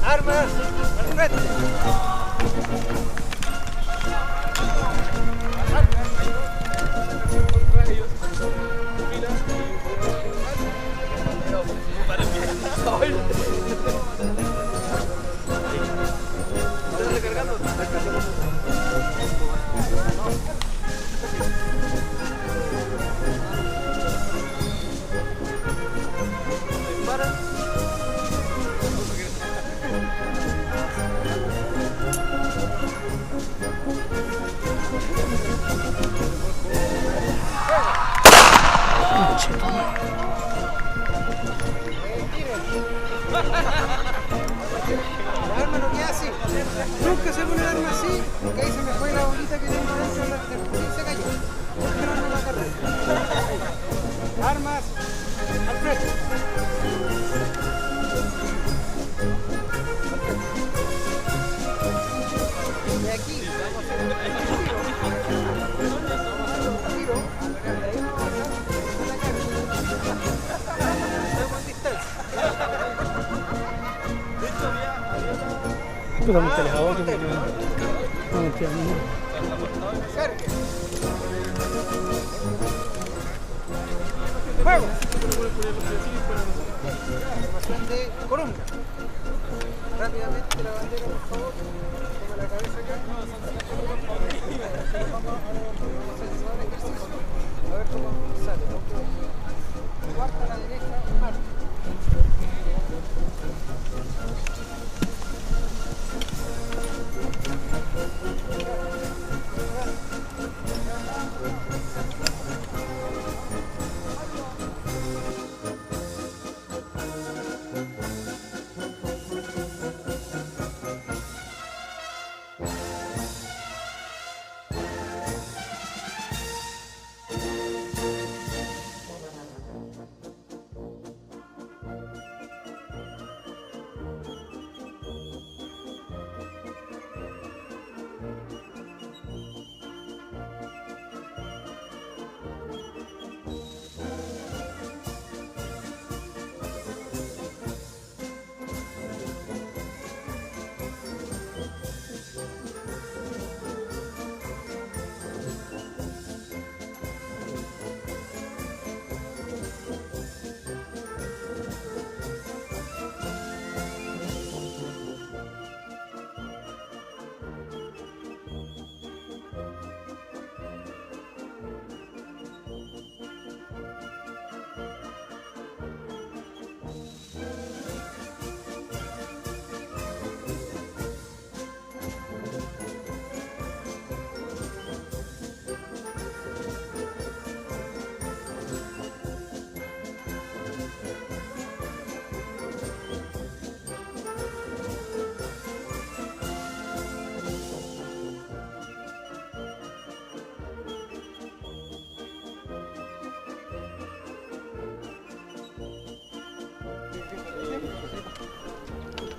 Armas al frente. El arma no queda así. Nunca se pone el arma así, porque ahí se me fue la bolita que tengo dentro del fusil y se cayó. Porque no ando la carrera. Armas al frente. Y aquí vamos a hacer un tiro. Vamos a hacer un tiro. De ahí vamos a pasar a la carga. Estamos en distancia. Pero me sale a otro, pero no me queda ni uno. Cargue. ¡Fuego! Formación de columna. Rápidamente la bandera, por favor. Toma la cabeza acá. A ver cómo sale. Cuarta a la derecha, marcha.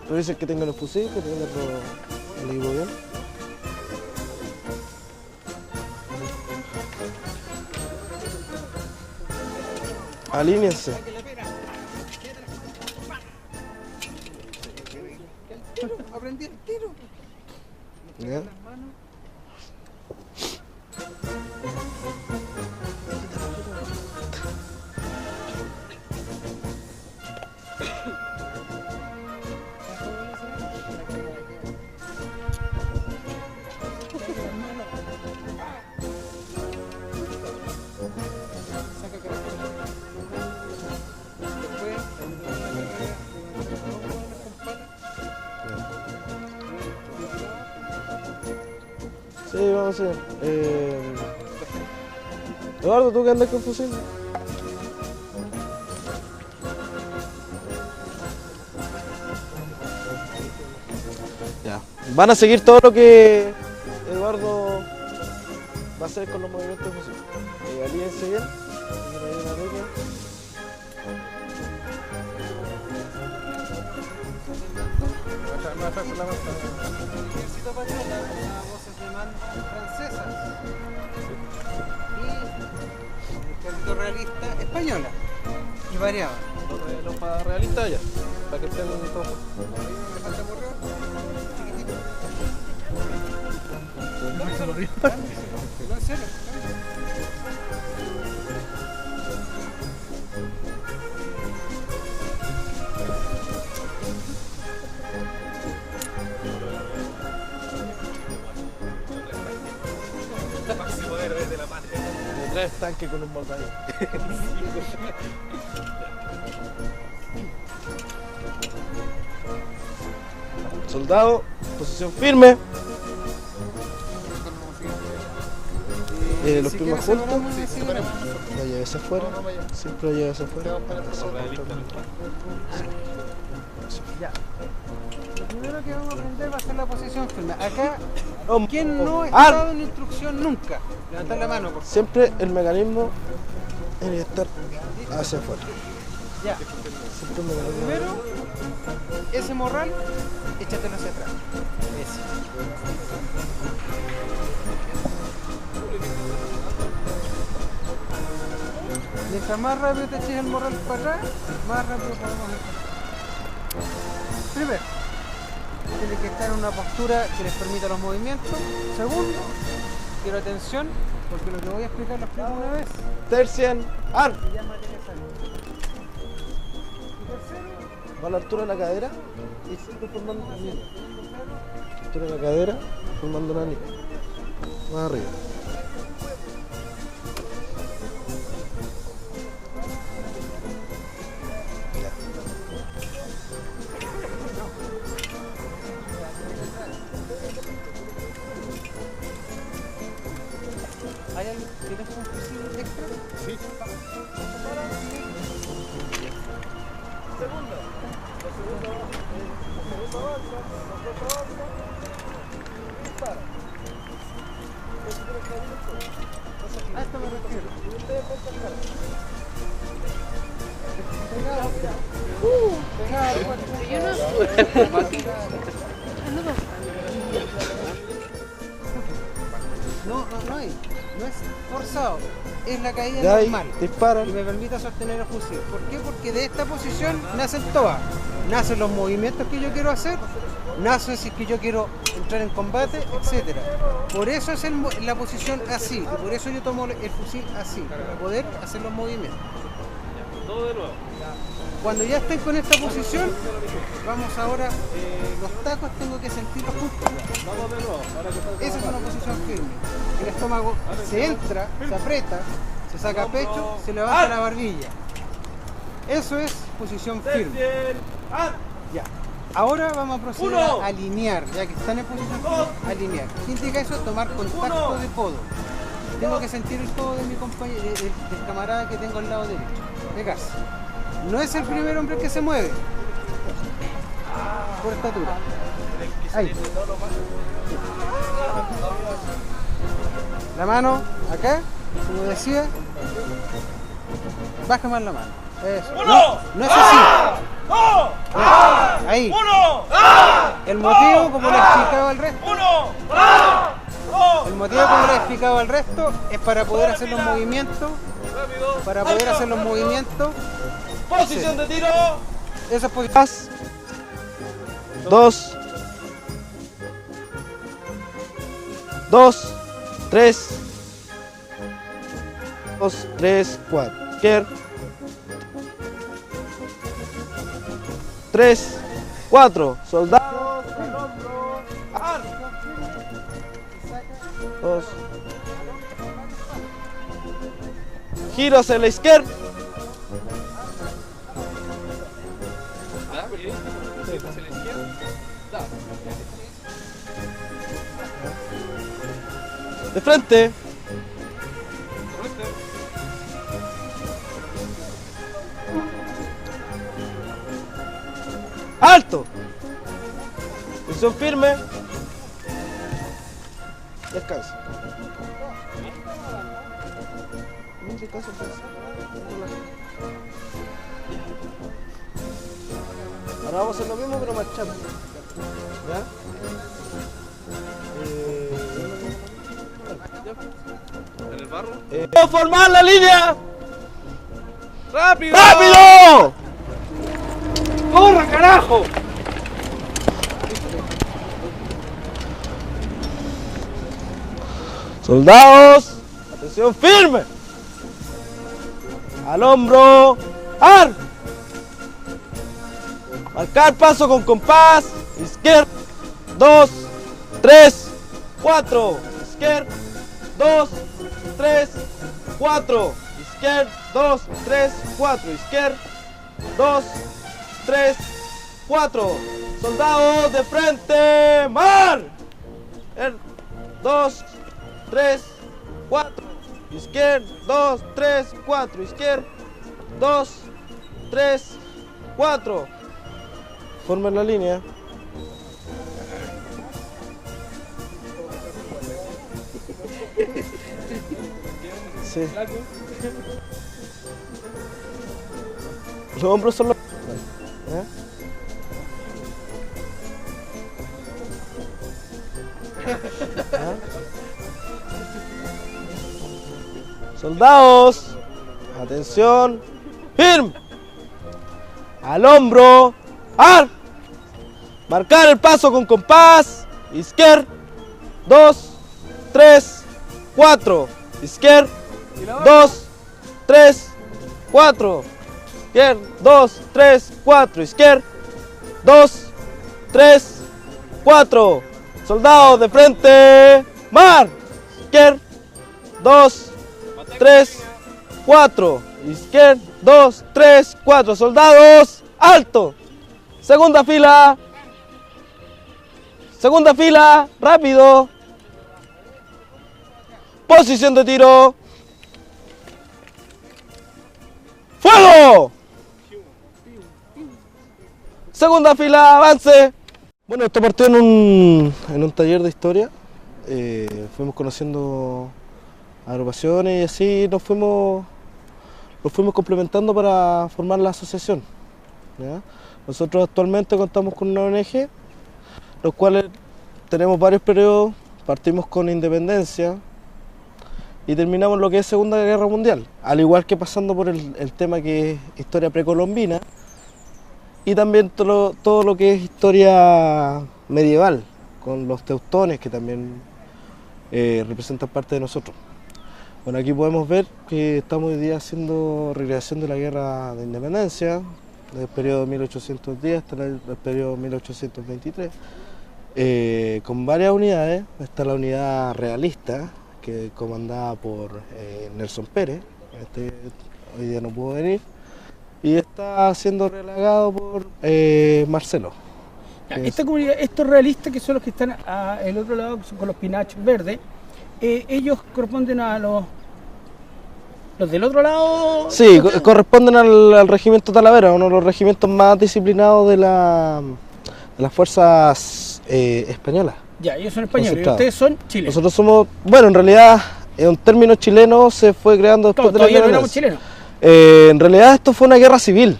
¿Tú dices que tenga los fusiles, que tenga todo el equipo bien? Alíñense. Aprendí el tiro. ¿Ya? Sí, vamos a ver. Eduardo, ¿tú qué andas con fusil? Ya. Van a seguir todo lo que Eduardo va a hacer con los movimientos de fusil. Alíense bien. Ejército Patriota, las voces de mando francesas. Y el ejército real realista española y variaba. Los para realistas ya, para que estén todos. Me falta correo, chiquitito. No, en serio. De 3 tanques con un batallón. Soldado, posición firme. Los Si primos quieres juntos. separamos, sí, separamos. La llévese afuera. Siempre la llévese afuera. Ya. Lo primero que vamos a aprender va a ser la posición firme. Acá, Oh, ¿quién no ha ah, estado en instrucción nunca? Levantar la mano, por favor. Siempre el mecanismo tiene que estar hacia afuera. Ya. Siempre el mecanismo. Primero, ese morral, échatelo hacia atrás. Ese. Mientras más rápido te eches el morral para atrás, más rápido podemos empezar. Primero, tiene que estar en una postura que les permita los movimientos. Segundo, quiero atención, porque lo que voy a explicar lo explico una vez. Tercian, ar. Se llama necesario. Y tercero, Va a la altura de la cadera y siempre formando una línea. Altura de la cadera, formando una línea. Más arriba. ¿hay algo? ¿Tienes un fusil extra? Sí. A esto me refiero. No hay. No es forzado. Es la caída De ahí normal. disparan. Y me permite sostener el fusil. ¿Por qué? Porque de esta posición nacen todas. Nacen los movimientos que yo quiero hacer, nace si es que yo quiero entrar en combate, etcétera. Por eso es la posición así, y por eso yo tomo el fusil así, para poder hacer los movimientos. Todo de nuevo. Cuando ya estoy con esta posición, vamos ahora, los tacos tengo que sentirlos juntos. Vamos de nuevo. Ahora que está Esa es una posición firme. El estómago se entra, se aprieta, se saca pecho, se levanta la barbilla. Eso es posición firme. Ya. Ahora vamos a proceder a alinear, ya que están en posición firme, alinear. ¿Qué indica eso? Tomar contacto de codo. Tengo que sentir el codo de mi compañero, del camarada que tengo al lado derecho. Pegarse. No es el primer hombre que se mueve. Por estatura. Ahí. La mano acá, como decía. Baja más la mano. Eso. No, no es así. Ahí. El motivo, como le he explicado al resto. El motivo, como le he explicado al resto, es para poder hacer los movimientos. Para poder hacer los movimientos. Posición de tiro. Esa posición. 2, 2, 3, 2, 3, 4. Izquierda. 3, 4. Soldados al hombro. 2. Giro hacia la izquierda. De frente. Alto. Posición firme. Descansa. Descansa, ahora vamos a hacer lo mismo pero marchando. ¿Ya? ¿En el barro? ¡Formar la línea! ¡Rápido! ¡Rápido! ¡Corra, carajo! Soldados, atención firme. Al hombro, ar. Marcar paso con compás. Izquierda, 2, 3, 4. Izquierda, 2, 3, 4. Izquierda, 2, 3, 4. Izquierda, 2, 3, 4. Soldados de frente, mar. 2, 3, 4, izquierda, 2, 3, 4, izquierda, 2, 3, 4. Formen la línea. Sí. Los hombros son los... ¿Eh? ¿Ah? Soldados, atención, firme, al hombro, ar, marcar el paso con compás, izquierda, 2, 3, 4, izquierda, 2, 3, 4, izquierda, 2, 3, 4, izquierda, 2, 3, 4, soldados de frente, mar, izquierda, 2, 3, 4, izquierda, 2, 3, 4, soldados, alto, segunda fila, rápido, posición de tiro, fuego, segunda fila, avance. Bueno, esto partió en un taller de historia, fuimos conociendo agrupaciones y así nos fuimos complementando para formar la asociación, ¿ya? Nosotros actualmente contamos con una ONG, los cuales tenemos varios periodos, partimos con independencia y terminamos lo que es Segunda Guerra Mundial, al igual que pasando por el tema que es historia precolombina y también todo lo que es historia medieval, con los teutones que también representan parte de nosotros. Bueno, aquí podemos ver que estamos hoy día haciendo recreación de la Guerra de Independencia, del periodo 1810 hasta el periodo 1823, con varias unidades. Está la unidad realista, que comandada por Nelson Pérez, hoy día no pudo venir, y está siendo relegado por Marcelo. Esta comunidad, estos realistas que son los que están al otro lado, que son con los pinachos verdes, ellos corresponden a los del otro lado. Sí, corresponden al regimiento Talavera, uno de los regimientos más disciplinados de las fuerzas españolas. Ya, ellos son españoles y ustedes son chilenos. Nosotros somos, bueno, en realidad, en términos chilenos se fue creando después de la todavía no éramos chilenos. En realidad esto fue una guerra civil,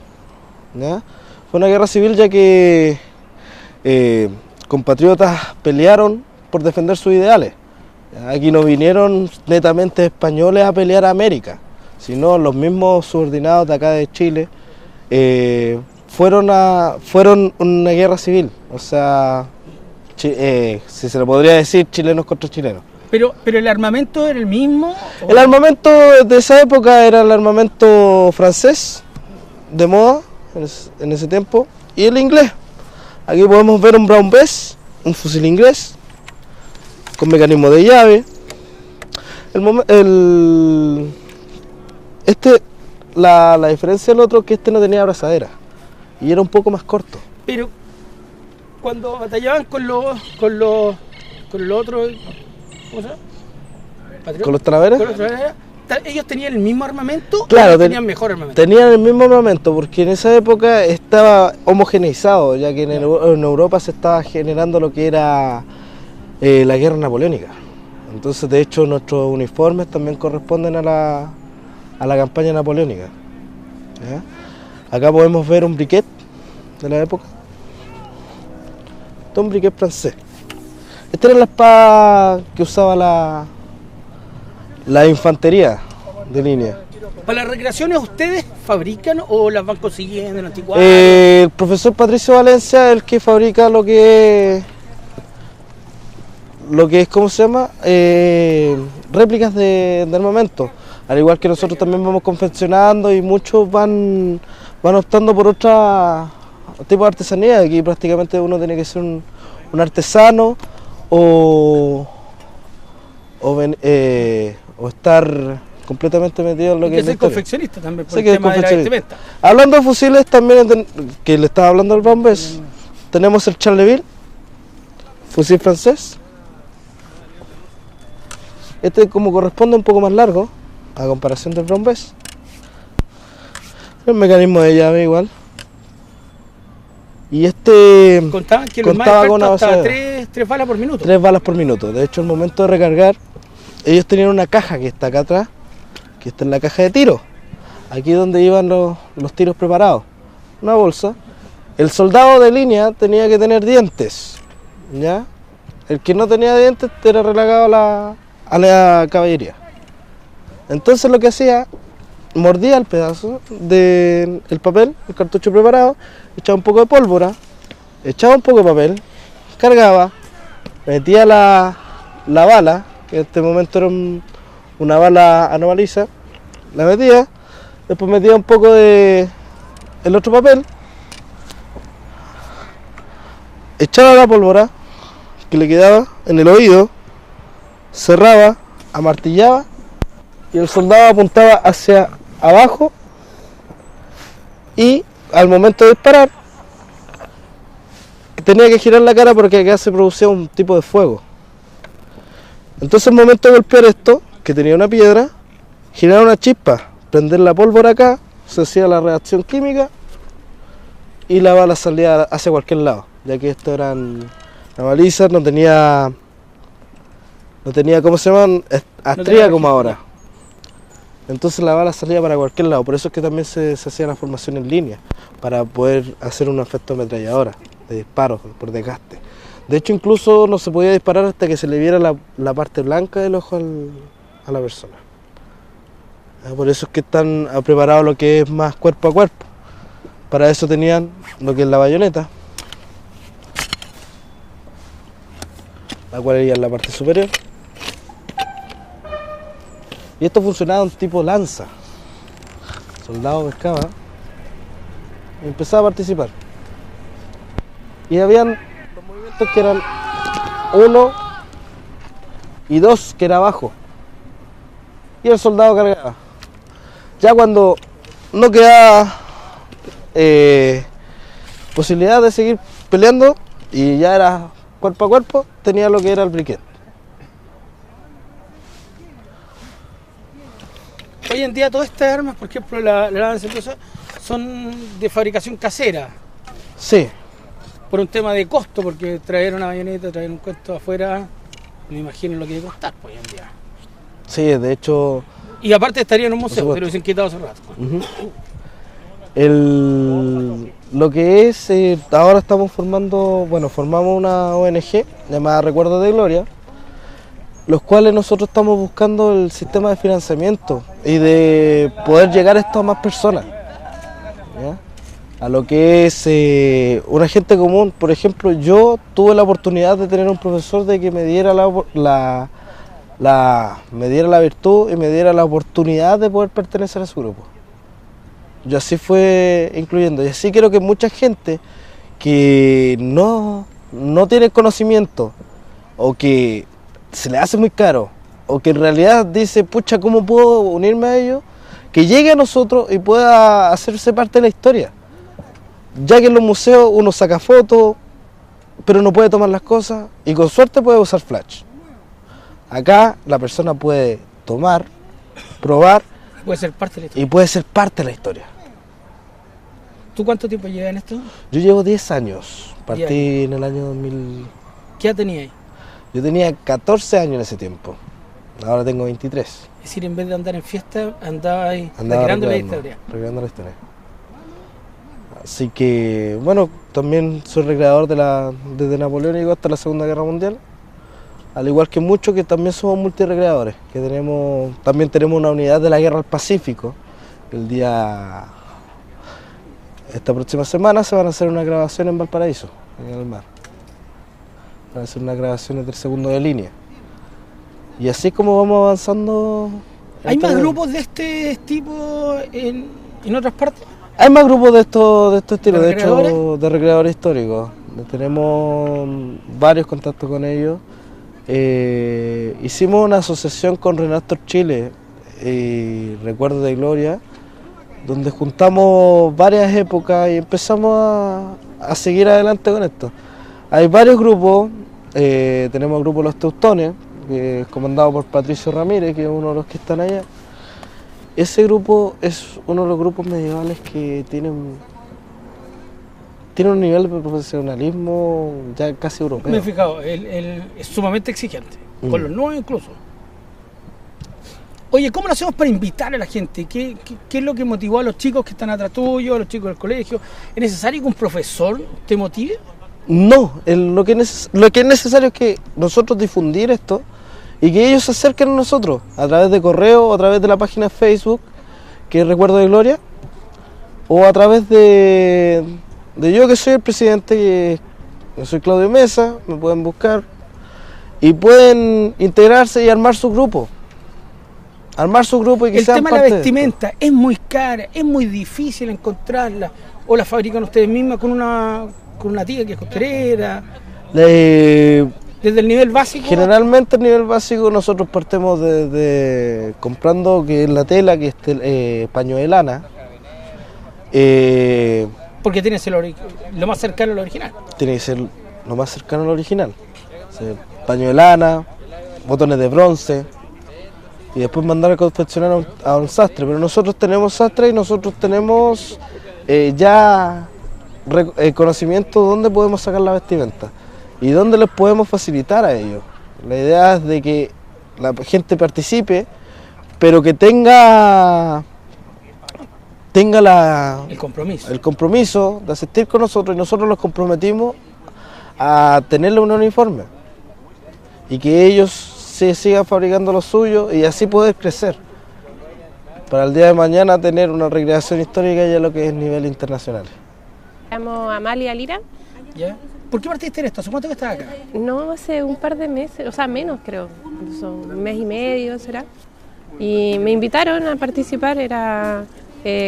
¿ya? Fue una guerra civil ya que compatriotas pelearon por defender sus ideales. Aquí no vinieron netamente españoles a pelear a América, sino los mismos subordinados de acá de Chile fueron una guerra civil, o sea, si se le podría decir chilenos contra chilenos. Pero el armamento era el mismo. El armamento de esa época era el armamento francés, de moda en ese tiempo, y el inglés. Aquí podemos ver un Brown Bess, un fusil inglés, con mecanismo de llave. La diferencia del otro es que este no tenía abrazadera y era un poco más corto. Pero cuando batallaban con los otros, ¿cómo se llama? ¿Con los Talaveras? ¿Ellos tenían el mismo armamento? Claro, ¿O tenían mejor armamento? Tenían el mismo armamento porque en esa época estaba homogeneizado, ya que en Europa se estaba generando lo que era la guerra napoleónica. Entonces, de hecho, nuestros uniformes también corresponden a la campaña napoleónica. ¿Ya? Acá podemos ver un briquet de la época. Este es un briquet francés. Esta era la espada que usaba la infantería de línea. ¿Para las recreaciones ustedes fabrican o las van consiguiendo en anticuarios? El profesor Patricio Valencia es el que fabrica lo que es, ¿cómo se llama? Réplicas de armamento. Al igual que nosotros también vamos confeccionando y muchos van optando por otro tipo de artesanía. Aquí prácticamente uno tiene que ser un artesano o estar completamente metido en lo que es la historia. Confeccionista también, por Sí, el que es tema de la confeccionista. vestimenta. Hablando de fusiles también, que le estaba hablando al Brown-Bess, tenemos el Charleville, fusil francés. Este, como corresponde, un poco más largo a comparación del Brown-Bess. El mecanismo de llave igual. Y este Contaban que los más contaba con expertos una hasta base de 3 balas por minuto. 3 balas por minuto. De hecho, al momento de recargar, ellos tenían una caja que está acá atrás, que está en la caja de tiro. Aquí donde iban los tiros preparados. Una bolsa. El soldado de línea tenía que tener dientes, ¿ya? El que no tenía dientes era relegado a la caballería. Entonces lo que hacía, mordía el pedazo del papel, el cartucho preparado, echaba un poco de pólvora, echaba un poco de papel, cargaba, metía la bala, que en este momento era una bala anomaliza, la metía, después metía un poco de el otro papel, echaba la pólvora que le quedaba en el oído, cerraba, amartillaba y el soldado apuntaba hacia abajo y al momento de disparar tenía que girar la cara porque acá se producía un tipo de fuego. Entonces al momento de golpear esto, que tenía una piedra, girar una chispa, prender la pólvora acá, se hacía la reacción química y la bala salía hacia cualquier lado, ya que esto eran balizas, no tenía, ¿cómo se llaman? Astría como ahora. Entonces la bala salía para cualquier lado, por eso es que también se hacía la formación en línea, para poder hacer un efecto ametralladora, de disparo, por desgaste. De hecho, incluso no se podía disparar hasta que se le viera la parte blanca del ojo a la persona. Por eso es que están preparados lo que es más cuerpo a cuerpo. Para eso tenían lo que es la bayoneta, la cual iría en la parte superior. Y esto funcionaba un tipo lanza. El soldado pescaba y empezaba a participar. Y habían los movimientos que eran 1 y 2 que era abajo. Y el soldado cargaba. Ya cuando no quedaba posibilidad de seguir peleando y ya era cuerpo a cuerpo, tenía lo que era el briquet. Hoy en día todas estas armas, por ejemplo la lanza, son de fabricación casera. Sí. Por un tema de costo, porque traer una bayoneta, traer un cuento afuera, me imagino lo que debe costar hoy en día. Sí, de hecho. Y aparte estaría en un museo, pero se han quitado hace rato. Lo que es, ahora estamos formamos una ONG llamada Recuerdos de Gloria, los cuales nosotros estamos buscando el sistema de financiamiento y de poder llegar a esto a más personas, ¿ya? A lo que es una gente común. Por ejemplo, yo tuve la oportunidad de tener un profesor de que me diera me diera la virtud y me diera la oportunidad de poder pertenecer a su grupo. Yo así fue incluyendo, y así creo que mucha gente que no tiene conocimiento o que se le hace muy caro o que en realidad dice, pucha, ¿cómo puedo unirme a ellos? Que llegue a nosotros y pueda hacerse parte de la historia. Ya que en los museos uno saca fotos, pero no puede tomar las cosas y con suerte puede usar flash. Acá la persona puede tomar, probar Puede ser parte de la historia. y puede ser parte de la historia. ¿Tú cuánto tiempo llevas en esto? Yo llevo 10 años, partí 10 años. en el año 2000. ¿Qué edad tenías ahí? Yo tenía 14 años en ese tiempo, ahora tengo 23. Es decir, en vez de andar en fiesta, andaba ahí Andaba recreando la recreando historia. la historia. Así que, bueno, también soy recreador desde Napoleónico hasta la Segunda Guerra Mundial. Al igual que muchos que también somos multirecreadores, que también tenemos una unidad de la Guerra al Pacífico, Esta próxima semana se van a hacer una grabación en Valparaíso, en el mar. Van a hacer unas grabaciones del segundo de línea. Y así como vamos avanzando. ¿Hay más grupos de este tipo en otras partes? Hay más grupos de estos estilos, ¿De de hecho, de recreadores históricos. Tenemos varios contactos con ellos. Hicimos una asociación con Renastor Chile y Recuerdos de Gloria, donde juntamos varias épocas y empezamos a seguir adelante con esto. Hay varios grupos, tenemos el grupo Los Teutones, que es comandado por Patricio Ramírez, que es uno de los que están allá. Ese grupo es uno de los grupos medievales que tiene un nivel de profesionalismo ya casi europeo. Me he fijado, es sumamente exigente, con los nuevos incluso. Oye, ¿cómo lo hacemos para invitar a la gente? ¿Qué es lo que motivó a los chicos que están atrás tuyo, a los chicos del colegio? ¿Es necesario que un profesor te motive? No, lo que es necesario es que nosotros difundir esto y que ellos se acerquen a nosotros a través de correo, a través de la página de Facebook, que es Recuerdo de Gloria, o a través de yo, que soy el presidente, que yo soy Claudio Mesa, me pueden buscar y pueden integrarse y armar su grupo. Y que el sean tema de la parte vestimenta es muy cara, es muy difícil encontrarla, o la fabrican ustedes mismas con una tía que es costurera. Desde el nivel básico. Generalmente el nivel básico nosotros partimos de comprando que es la tela, que es paño de lana. Porque tiene que ser lo más cercano al original. Tiene que ser lo más cercano al original. O sea, paño de lana, botones de bronce. Y después mandar a confeccionar a un sastre. Pero nosotros tenemos sastre y nosotros tenemos ya conocimiento de dónde podemos sacar la vestimenta y dónde les podemos facilitar a ellos. La idea es de que la gente participe, pero que tenga el compromiso de asistir con nosotros, y nosotros los comprometimos a tenerle un uniforme y que ellos se sigan fabricando lo suyo y así poder crecer para el día de mañana tener una recreación histórica ya lo que es nivel internacional. Me llamo Amalia Lira. ¿Ya? ¿Por qué partiste en esto? ¿Hace cuánto que estás acá? No, hace un par de meses, o sea, menos creo, son un mes y medio será. Y me invitaron a participar, era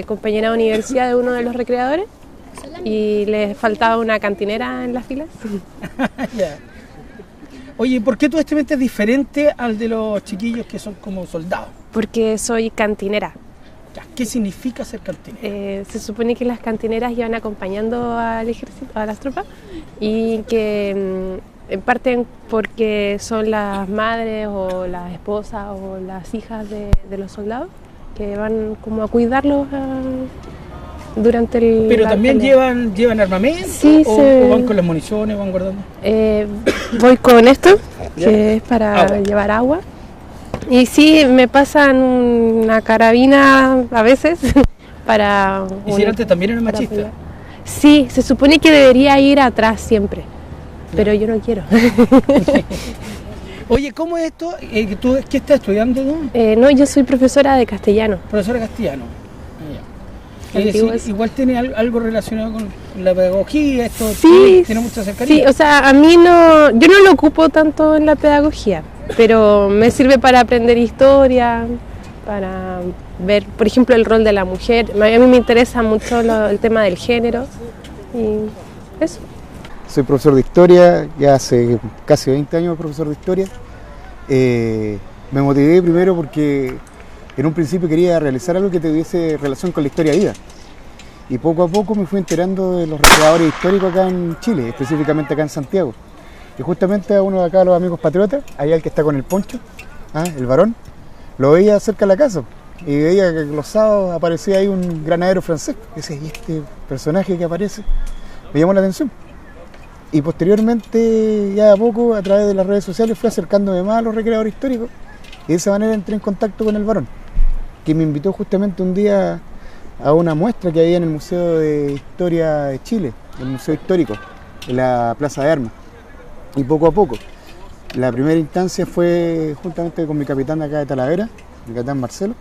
compañera de universidad de uno de los recreadores y les faltaba una cantinera en las filas. Ya. Oye, ¿por qué tu vestimenta es diferente al de los chiquillos que son como soldados? Porque soy cantinera. ¿Qué significa ser cantinera? Se supone que las cantineras iban acompañando al ejército, a las tropas, y que parten porque son las madres o las esposas o las hijas de los soldados que van como a cuidarlos durante el... ¿Pero también llevan armamento? Sí, o van con las municiones, van guardando? Voy con esto, que es para llevar agua. Y sí, me pasan una carabina a veces para... ¿Y si antes también era machista? Sí, se supone que debería ir atrás siempre, pero yo no quiero. Oye, ¿cómo es esto? ¿Tú qué estás estudiando tú? No, yo soy profesora de castellano. Profesora de castellano. Igual tiene algo relacionado con la pedagogía, esto sí, tiene mucha cercanía. Sí, o sea, a mí no, yo no lo ocupo tanto en la pedagogía, pero me sirve para aprender historia, para ver, por ejemplo, el rol de la mujer. A mí me interesa mucho el tema del género y eso. Soy profesor de historia, ya hace casi 20 años profesor de historia. Me motivé primero porque en un principio quería realizar algo que tuviese relación con la historia viva. Y poco a poco me fui enterando de los recreadores históricos acá en Chile, específicamente acá en Santiago. Y justamente a uno de acá, los amigos patriotas, allá el que está con el poncho, el varón, lo veía cerca de la casa. Y veía que los sábados aparecía ahí un granadero francés. Y decía, ¿y este personaje que aparece? Me llamó la atención. Y posteriormente, ya a poco, a través de las redes sociales, fui acercándome más a los recreadores históricos. Y de esa manera entré en contacto con el varón, que me invitó justamente un día a una muestra que había en el Museo de Historia de Chile, el Museo Histórico, en la Plaza de Armas. Y poco a poco, la primera instancia fue juntamente con mi capitán de acá de Talavera, el capitán Marcelo,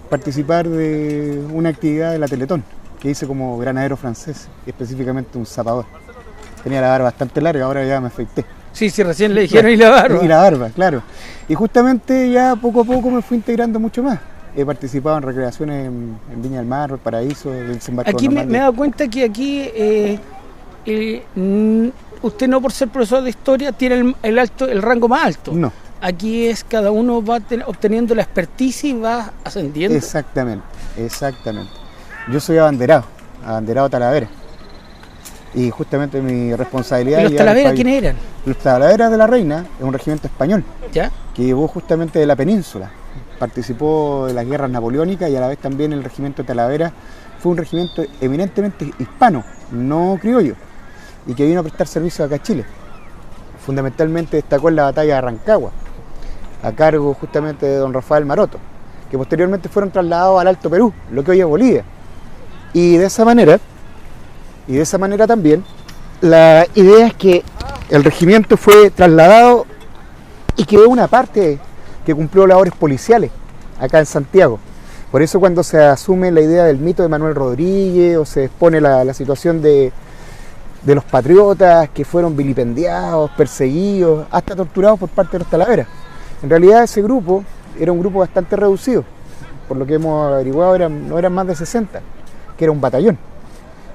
participar de una actividad de la Teletón, que hice como granadero francés, específicamente un zapador. Tenía la barba bastante larga, ahora ya me afeité. Sí, recién le dijeron y la barba. Y la barba, claro. Y justamente ya poco a poco me fui integrando mucho más. He participado en recreaciones en Viña del Mar, Valparaíso, del desembarco Aquí me he Normandía. dado cuenta que aquí usted, no por ser profesor de historia, tiene el rango más alto. No. Aquí es cada uno va obteniendo la experticia y va ascendiendo. Exactamente. Yo soy abanderado Talavera. Y justamente mi responsabilidad... ¿Y los Talaveras quiénes eran? Los Talaveras de la Reina es un regimiento español ¿Ya? que llevó justamente de la península. Participó de las guerras napoleónicas y a la vez también el regimiento de Talavera fue un regimiento eminentemente hispano, no criollo, y que vino a prestar servicio acá a Chile. Fundamentalmente destacó en la batalla de Rancagua, a cargo justamente de don Rafael Maroto, que posteriormente fueron trasladados al Alto Perú, lo que hoy es Bolivia. Y de esa manera también, la idea es que el regimiento fue trasladado y quedó una parte que cumplió labores policiales acá en Santiago. Por eso cuando se asume la idea del mito de Manuel Rodríguez o se expone la situación de los patriotas que fueron vilipendiados, perseguidos, hasta torturados por parte de los Talaveras. En realidad ese grupo era un grupo bastante reducido, por lo que hemos averiguado no eran más de 60, que era un batallón.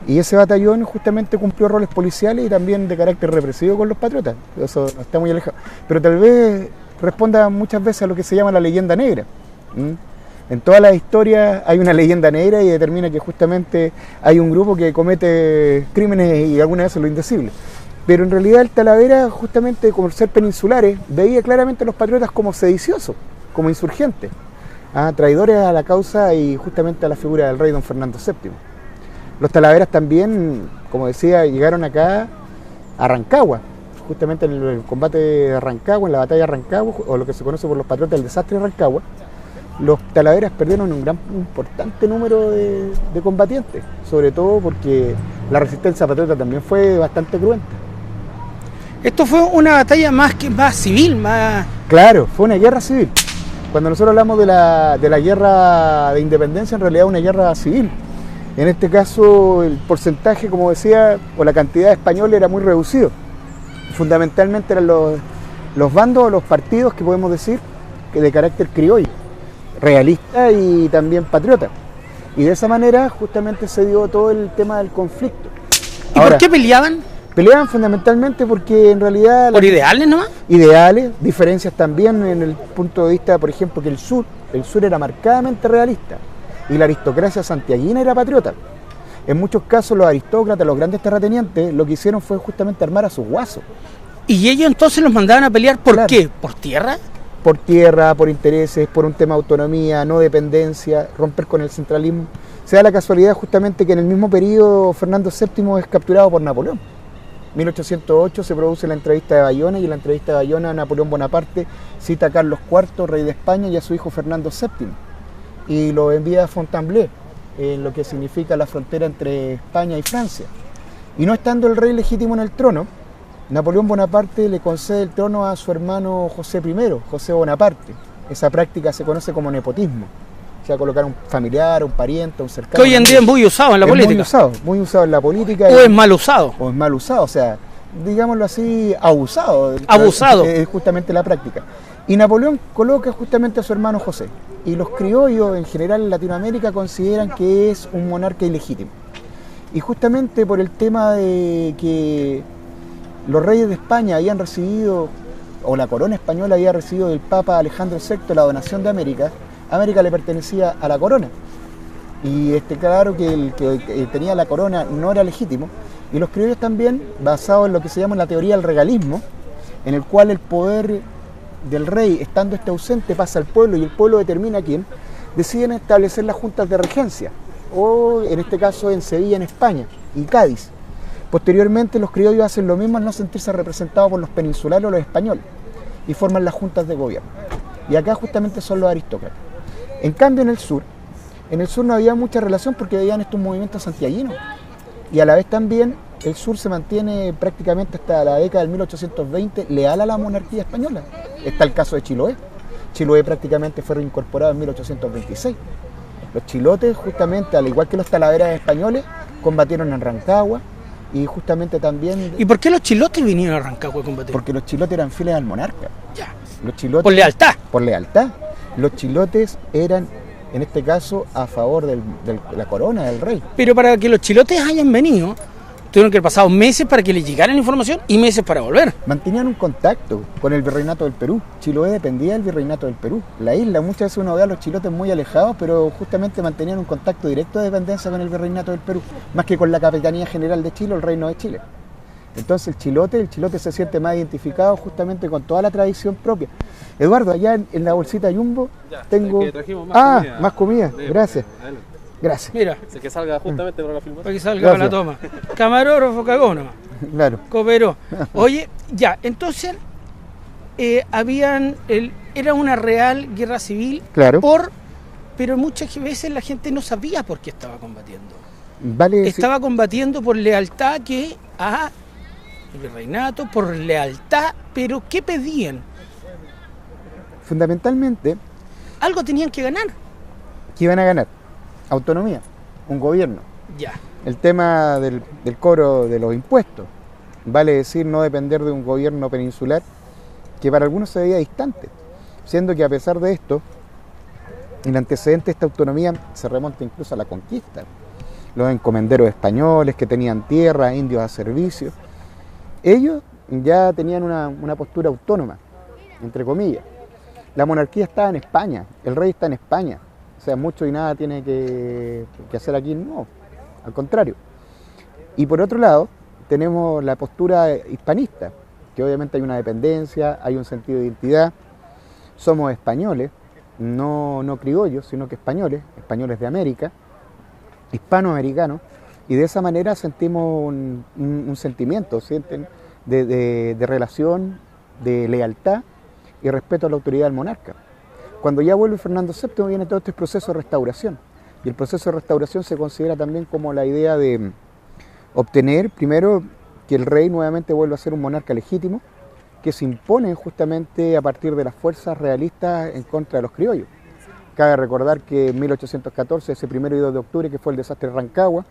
Y ese batallón justamente cumplió roles policiales y también de carácter represivo con los patriotas. Eso está muy alejado. Pero tal vez responda muchas veces a lo que se llama la leyenda negra. En todas las historias hay una leyenda negra y determina que justamente hay un grupo que comete crímenes y algunas veces lo indecible. Pero en realidad el Talavera, justamente como ser peninsulares, veía claramente a los patriotas como sediciosos, como insurgentes, traidores a la causa y justamente a la figura del rey don Fernando VII. Los Talaveras también, como decía, llegaron acá a Rancagua, justamente en el combate de Rancagua, en la batalla de Rancagua, o lo que se conoce por los patriotas del desastre de Rancagua. Los Talaveras perdieron un importante número de combatientes, sobre todo porque la resistencia patriota también fue bastante cruenta. Esto fue una batalla más civil, más... Claro, fue una guerra civil. Cuando nosotros hablamos de la guerra de independencia, en realidad es una guerra civil. En este caso el porcentaje, como decía, o la cantidad de españoles era muy reducido. Fundamentalmente eran los bandos o los partidos que podemos decir que de carácter criollo, realista y también patriota. Y de esa manera justamente se dio todo el tema del conflicto. ¿Y por qué peleaban? Peleaban fundamentalmente porque en realidad... ¿Por ideales nomás? Ideales, diferencias también en el punto de vista, por ejemplo, que el sur era marcadamente realista y la aristocracia santiaguina era patriota. En muchos casos los aristócratas, los grandes terratenientes, lo que hicieron fue justamente armar a sus guasos. ¿Y ellos entonces los mandaban a pelear por Claro. qué? ¿Por tierra? Por tierra, por intereses, por un tema de autonomía, no dependencia, romper con el centralismo. Se da la casualidad justamente que en el mismo periodo Fernando VII es capturado por Napoleón. 1808 se produce la entrevista de Bayona y en la entrevista de Bayona Napoleón Bonaparte cita a Carlos IV, rey de España, y a su hijo Fernando VII y lo envía a Fontainebleau, en lo que significa la frontera entre España y Francia. Y no estando el rey legítimo en el trono, Napoleón Bonaparte le concede el trono a su hermano José I, José Bonaparte. Esa práctica se conoce como nepotismo. O sea, colocar un familiar, un pariente, un cercano. Que hoy en día es muy usado en la política. Muy usado en la política. O es mal usado. O es mal usado, o sea, digámoslo así, abusado. Abusado. Es justamente la práctica. Y Napoleón coloca justamente a su hermano José. Y los criollos en general en Latinoamérica consideran que es un monarca ilegítimo. Y justamente por el tema de que los reyes de España habían recibido, o la corona española había recibido del Papa Alejandro VI la donación de América, América le pertenecía a la corona. Y claro que el que tenía la corona no era legítimo. Y los criollos también, basados en lo que se llama la teoría del regalismo, en el cual el poder del rey, estando ausente, pasa al pueblo y el pueblo determina a quién, deciden establecer las juntas de regencia, o en este caso en Sevilla, en España, y Cádiz. Posteriormente los criollos hacen lo mismo al no sentirse representados por los peninsulares o los españoles, y forman las juntas de gobierno. Y acá justamente son los aristócratas. En cambio en el sur no había mucha relación porque veían estos movimientos santiaguinos. Y a la vez también el sur se mantiene prácticamente hasta la década del 1820 leal a la monarquía española. Está el caso de Chiloé. Chiloé prácticamente fue reincorporado en 1826. Los chilotes, justamente, al igual que los talaveras españoles, combatieron en Rancagua y justamente también... ¿Y por qué los chilotes vinieron a Rancagua a combatir? Porque los chilotes eran fieles al monarca. Ya. Los chilotes, Por lealtad. Por lealtad. Los chilotes eran, en este caso, a favor de la corona, del rey. Pero para que los chilotes hayan venido, tuvieron que pasar meses para que les llegara la información y meses para volver. Mantenían un contacto con el virreinato del Perú. Chiloé dependía del virreinato del Perú. La isla, muchas veces uno ve a los chilotes muy alejados, pero justamente mantenían un contacto directo de dependencia con el virreinato del Perú, más que con la Capitanía General de Chile o el Reino de Chile. Entonces el chilote se siente más identificado justamente con toda la tradición propia. Eduardo, allá en la bolsita Jumbo tengo... más comida, gracias. Gracias. Mira, Que salga justamente para la filmación. para que salga para la toma. Camarógrafo cagó nomás. Claro. Cooperó. Oye, ya, entonces era una real guerra civil, Claro. pero muchas veces la gente no sabía por qué estaba combatiendo. Vale, Estaba combatiendo por lealtad a el virreinato, por lealtad, pero ¿qué pedían? fundamentalmente, Algo tenían que ganar. ¿qué iban a ganar? Autonomía, un gobierno. Ya. El tema del cobro de los impuestos, vale decir no depender de un gobierno peninsular que para algunos se veía distante, siendo que a pesar de esto, el antecedente de esta autonomía se remonta incluso a la conquista. Los encomenderos españoles que tenían tierra, indios a servicio, ellos ya tenían una postura autónoma, entre comillas. La monarquía estaba en España, el rey está en España, o sea, mucho y nada tiene que hacer aquí, no, al contrario. Y por otro lado, tenemos la postura hispanista, que obviamente hay una dependencia, hay un sentido de identidad, somos españoles, no criollos, sino que españoles de América, hispanoamericanos, y de esa manera sentimos un sentimiento, sienten, de relación, de lealtad y respeto a la autoridad del monarca. Cuando ya vuelve Fernando VII viene todo este proceso de restauración, y el proceso de restauración se considera también como la idea de obtener, primero, que el rey nuevamente vuelva a ser un monarca legítimo, que se impone justamente a partir de las fuerzas realistas en contra de los criollos. Cabe recordar que en 1814, ese 1 y 2 de octubre, que fue el desastre de Rancagua,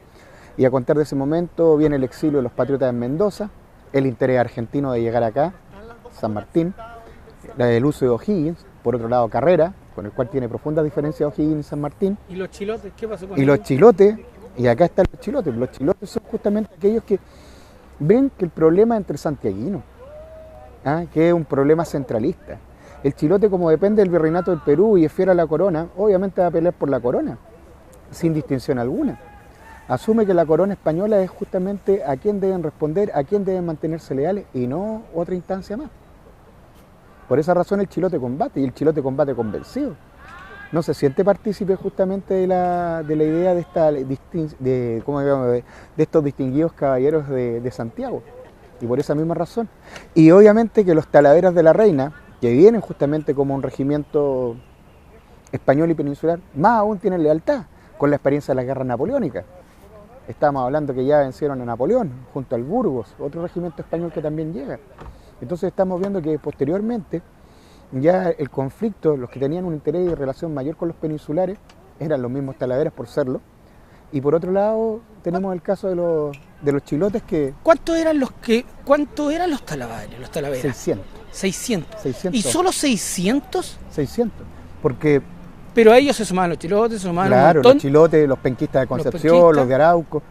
y a contar de ese momento viene el exilio de los patriotas en Mendoza, el interés argentino de llegar acá, San Martín, el uso de O'Higgins, por otro lado Carrera, con el cual tiene profundas diferencias O'Higgins y San Martín. ¿Y los chilotes? ¿Qué pasó con Y ellos? los chilotes, y acá están los chilotes. Los chilotes son justamente aquellos que ven que el problema es entre santiaguinos, que es un problema centralista. El chilote, como depende del virreinato del Perú y es fiel a la corona, obviamente va a pelear por la corona, sin distinción alguna. Asume que la corona española es justamente a quien deben responder, a quien deben mantenerse leales y no otra instancia más. Por esa razón el chilote combate, y el chilote combate convencido. No se siente partícipe justamente de la idea de estos distinguidos caballeros de Santiago, y por esa misma razón. Y obviamente que los talaveras de la Reina, que vienen justamente como un regimiento español y peninsular, más aún tienen lealtad con la experiencia de la guerra napoleónica. Estamos hablando que ya vencieron a Napoleón, junto al Burgos, otro regimiento español que también llega. Entonces estamos viendo que posteriormente ya el conflicto, los que tenían un interés y relación mayor con los peninsulares, eran los mismos talaveras por serlo. Y por otro lado tenemos el caso de los chilotes que... ¿Cuánto eran los talaveras? 600. 600. ¿Y solo 600? 600. Porque, Pero a ellos se sumaban los chilotes, se sumaban un claro, montón. los chilotes, los penquistas de Concepción, penquistas. los de Arauco.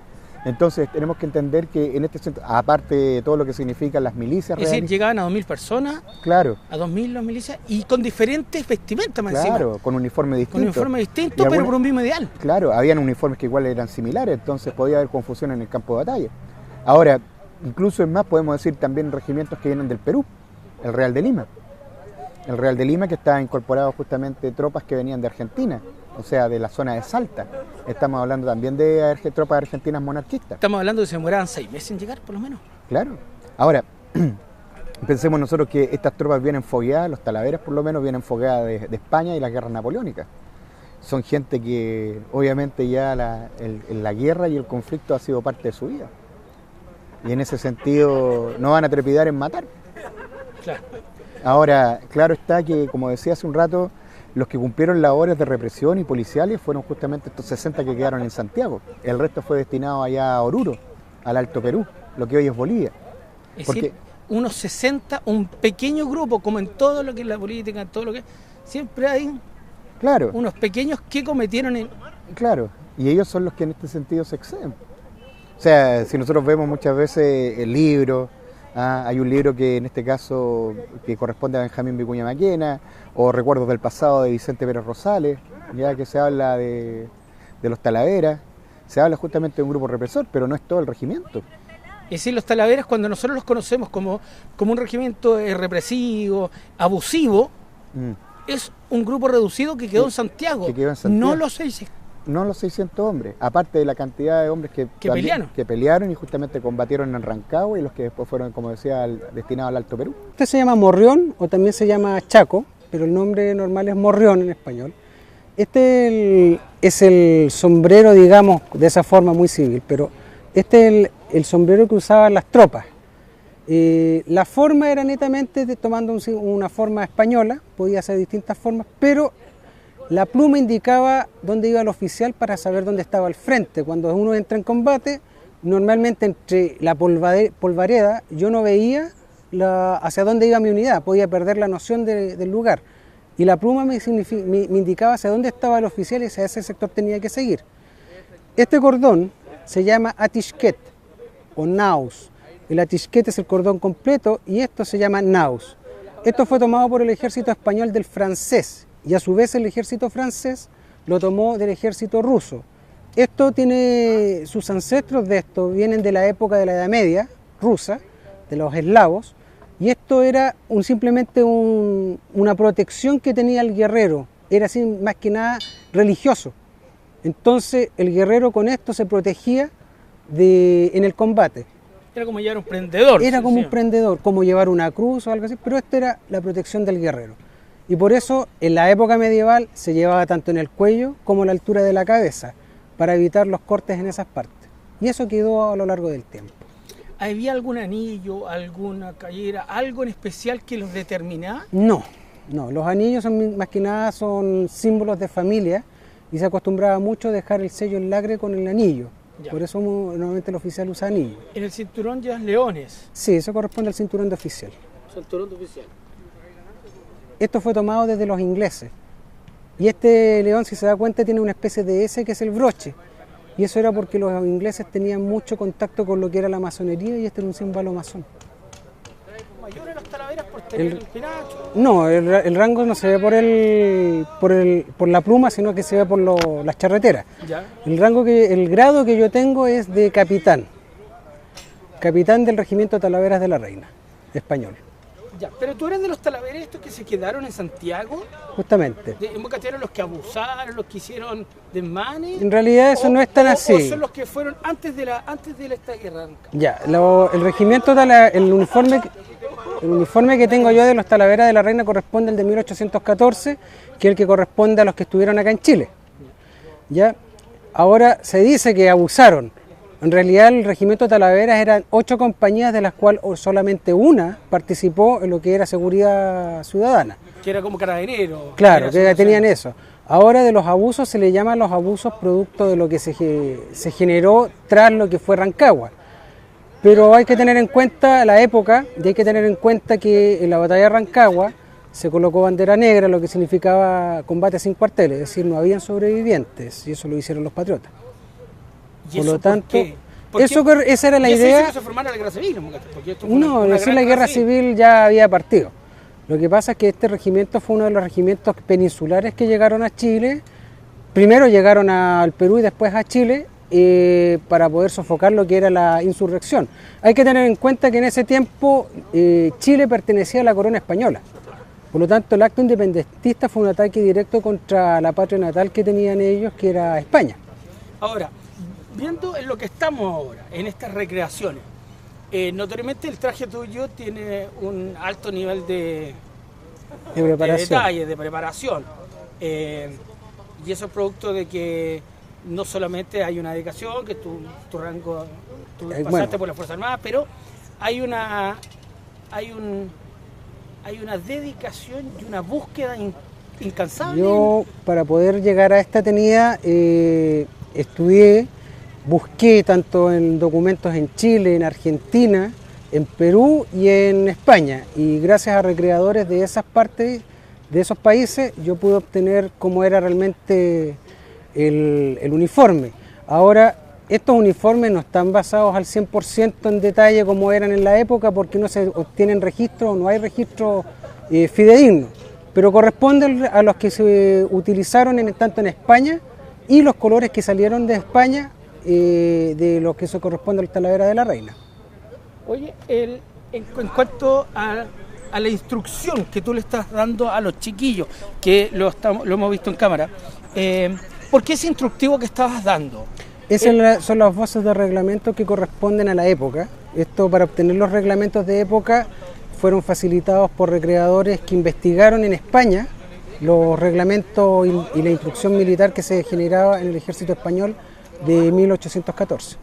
Entonces tenemos que entender que en este centro, aparte de todo lo que significan las milicias Es decir, reales, llegaban a 2.000 personas, claro, a 2.000 las milicias, y con diferentes vestimentas más claro, encima. con uniforme distinto. Con uniforme distinto, Y pero alguna- por un mismo ideal. Claro, habían uniformes que igual eran similares, entonces podía haber confusión en el campo de batalla. Ahora, incluso es más, podemos decir también regimientos que vienen del Perú, el Real de Lima. El Real de Lima que está incorporado justamente tropas que venían de Argentina, o sea, de la zona de Salta. Estamos hablando también de tropas argentinas monarquistas. Estamos hablando de que se demoraban 6 meses en llegar, por lo menos. Claro. Ahora, pensemos nosotros que estas tropas vienen fogueadas, los talaveras por lo menos vienen fogueadas de España y las guerras napoleónicas. Son gente que obviamente ya la guerra y el conflicto ha sido parte de su vida. Y en ese sentido no van a trepidar en matar. Claro. Ahora, claro está que, como decía hace un rato, los que cumplieron labores de represión y policiales fueron justamente estos 60 que quedaron en Santiago. El resto fue destinado allá a Oruro, al Alto Perú, lo que hoy es Bolivia. Es Porque- decir, unos 60, un pequeño grupo, como en todo lo que es la política, en todo lo que siempre hay Claro, unos pequeños que cometieron claro, y ellos son los que en este sentido se exceden. O sea, si nosotros vemos muchas veces el libro, hay un libro que en este caso que corresponde a Benjamín Vicuña Maquena, o Recuerdos del pasado de Vicente Pérez Rosales, ya que se habla de los Talaveras, se habla justamente de un grupo represor, pero no es todo el regimiento. Es decir, los Talaveras, cuando nosotros los conocemos como un regimiento represivo, abusivo, es un grupo reducido que quedó en Santiago. Que quedó en Santiago. No los 6. No los 600 hombres, aparte de la cantidad de hombres que pelearon. que pelearon y justamente combatieron en Rancagua y los que después fueron, como decía, destinados al Alto Perú. Este se llama morrión o también se llama chaco, pero el nombre normal es morrión en español. Este es el sombrero, digamos, de esa forma muy civil, pero este es el sombrero que usaban las tropas. La forma era netamente tomando una forma española, podía ser de distintas formas, pero la pluma indicaba dónde iba el oficial para saber dónde estaba el frente. Cuando uno entra en combate, normalmente entre la polvareda yo no veía hacia dónde iba mi unidad, podía perder la noción del lugar. Y la pluma me indicaba hacia dónde estaba el oficial y hacia ese sector tenía que seguir. Este cordón se llama atishket o naus. El atishket es el cordón completo y esto se llama naus. Esto fue tomado por el ejército español del francés y a su vez el ejército francés lo tomó del ejército ruso. Esto tiene sus ancestros de esto, vienen de la época de la Edad Media rusa, de los eslavos, y esto era simplemente una protección que tenía el guerrero, era así más que nada religioso. Entonces el guerrero con esto se protegía en el combate. Era como llevar un prendedor. Era como sí. un prendedor, como llevar una cruz o algo así, pero esto era la protección del guerrero. Y por eso en la época medieval se llevaba tanto en el cuello como a la altura de la cabeza, para evitar los cortes en esas partes. Y eso quedó a lo largo del tiempo. ¿Había algún anillo, alguna callera, algo en especial que los determinaba? No, los anillos más que nada son símbolos de familia y se acostumbraba mucho a dejar el sello en lacre con el anillo. Ya. Por eso normalmente el oficial usa anillo. En el cinturón llevan leones. Sí, eso corresponde al cinturón de oficial. Cinturón de oficial. Esto fue tomado desde los ingleses. Y este león, si se da cuenta, tiene una especie de S que es el broche. Y eso era porque los ingleses tenían mucho contacto con lo que era la masonería y este era un símbolo masón. Mayor en los Talaveras por tener el penacho. No, el rango no se ve por la pluma, sino que se ve por las charreteras. Ya. El grado que yo tengo es de capitán. Capitán del regimiento Talaveras de la Reina, español. Ya, pero tú eres de los Talaveras estos que se quedaron en Santiago, Justamente. en Boca Tierra, los que abusaron, los que hicieron desmanes. En realidad eso no es tan así. O son los que fueron antes de esta guerra. Ya, el regimiento, el uniforme que tengo yo de los Talaveras de la Reina corresponde al de 1814, que es el que corresponde a los que estuvieron acá en Chile. Ya, ahora se dice que abusaron. En realidad el regimiento Talaveras eran 8 compañías, de las cuales solamente una participó en lo que era seguridad ciudadana. Que era como carabinero. Claro, que tenían eso. Ahora de los abusos se le llaman los abusos producto de lo que se generó tras lo que fue Rancagua. Pero hay que tener en cuenta la época y hay que tener en cuenta que en la batalla de Rancagua se colocó bandera negra, lo que significaba combate sin cuarteles, es decir, no habían sobrevivientes y eso lo hicieron los patriotas. Por lo tanto, esa era la idea. ¿Eso se formara la guerra civil? Porque esto fue No, una decir gran la guerra civil ya había partido. Lo que pasa es que este regimiento fue uno de los regimientos peninsulares que llegaron a Chile. Primero llegaron al Perú y después a Chile para poder sofocar lo que era la insurrección. Hay que tener en cuenta que en ese tiempo Chile pertenecía a la corona española. Por lo tanto, el acto independentista fue un ataque directo contra la patria natal que tenían ellos, que era España. Ahora, viendo en lo que estamos ahora, en estas recreaciones, notoriamente el traje tuyo tiene un alto nivel de detalle, de preparación. Y eso es producto de que no solamente hay una dedicación, que tu rango, tú pasaste por las Fuerzas Armadas, pero hay una dedicación y una búsqueda incansable. Yo, para poder llegar a esta tenida, estudié, busqué tanto en documentos en Chile, en Argentina, en Perú y en España. Y gracias a recreadores de esas partes, de esos países, yo pude obtener cómo era realmente el uniforme. Ahora, estos uniformes no están basados al 100% en detalle como eran en la época, porque no se obtienen registros, no hay registros fidedignos, pero corresponden a los que se utilizaron tanto en España y los colores que salieron de España, de los que se corresponde al Talavera de la Reina. Oye, en cuanto a la instrucción que tú le estás dando a los chiquillos, que lo hemos visto en cámara, ¿por qué ese instructivo que estabas dando? Esas son las voces de reglamento que corresponden a la época. Esto, para obtener los reglamentos de época, fueron facilitados por recreadores que investigaron en España los reglamentos y la instrucción militar que se generaba en el ejército español de 1814.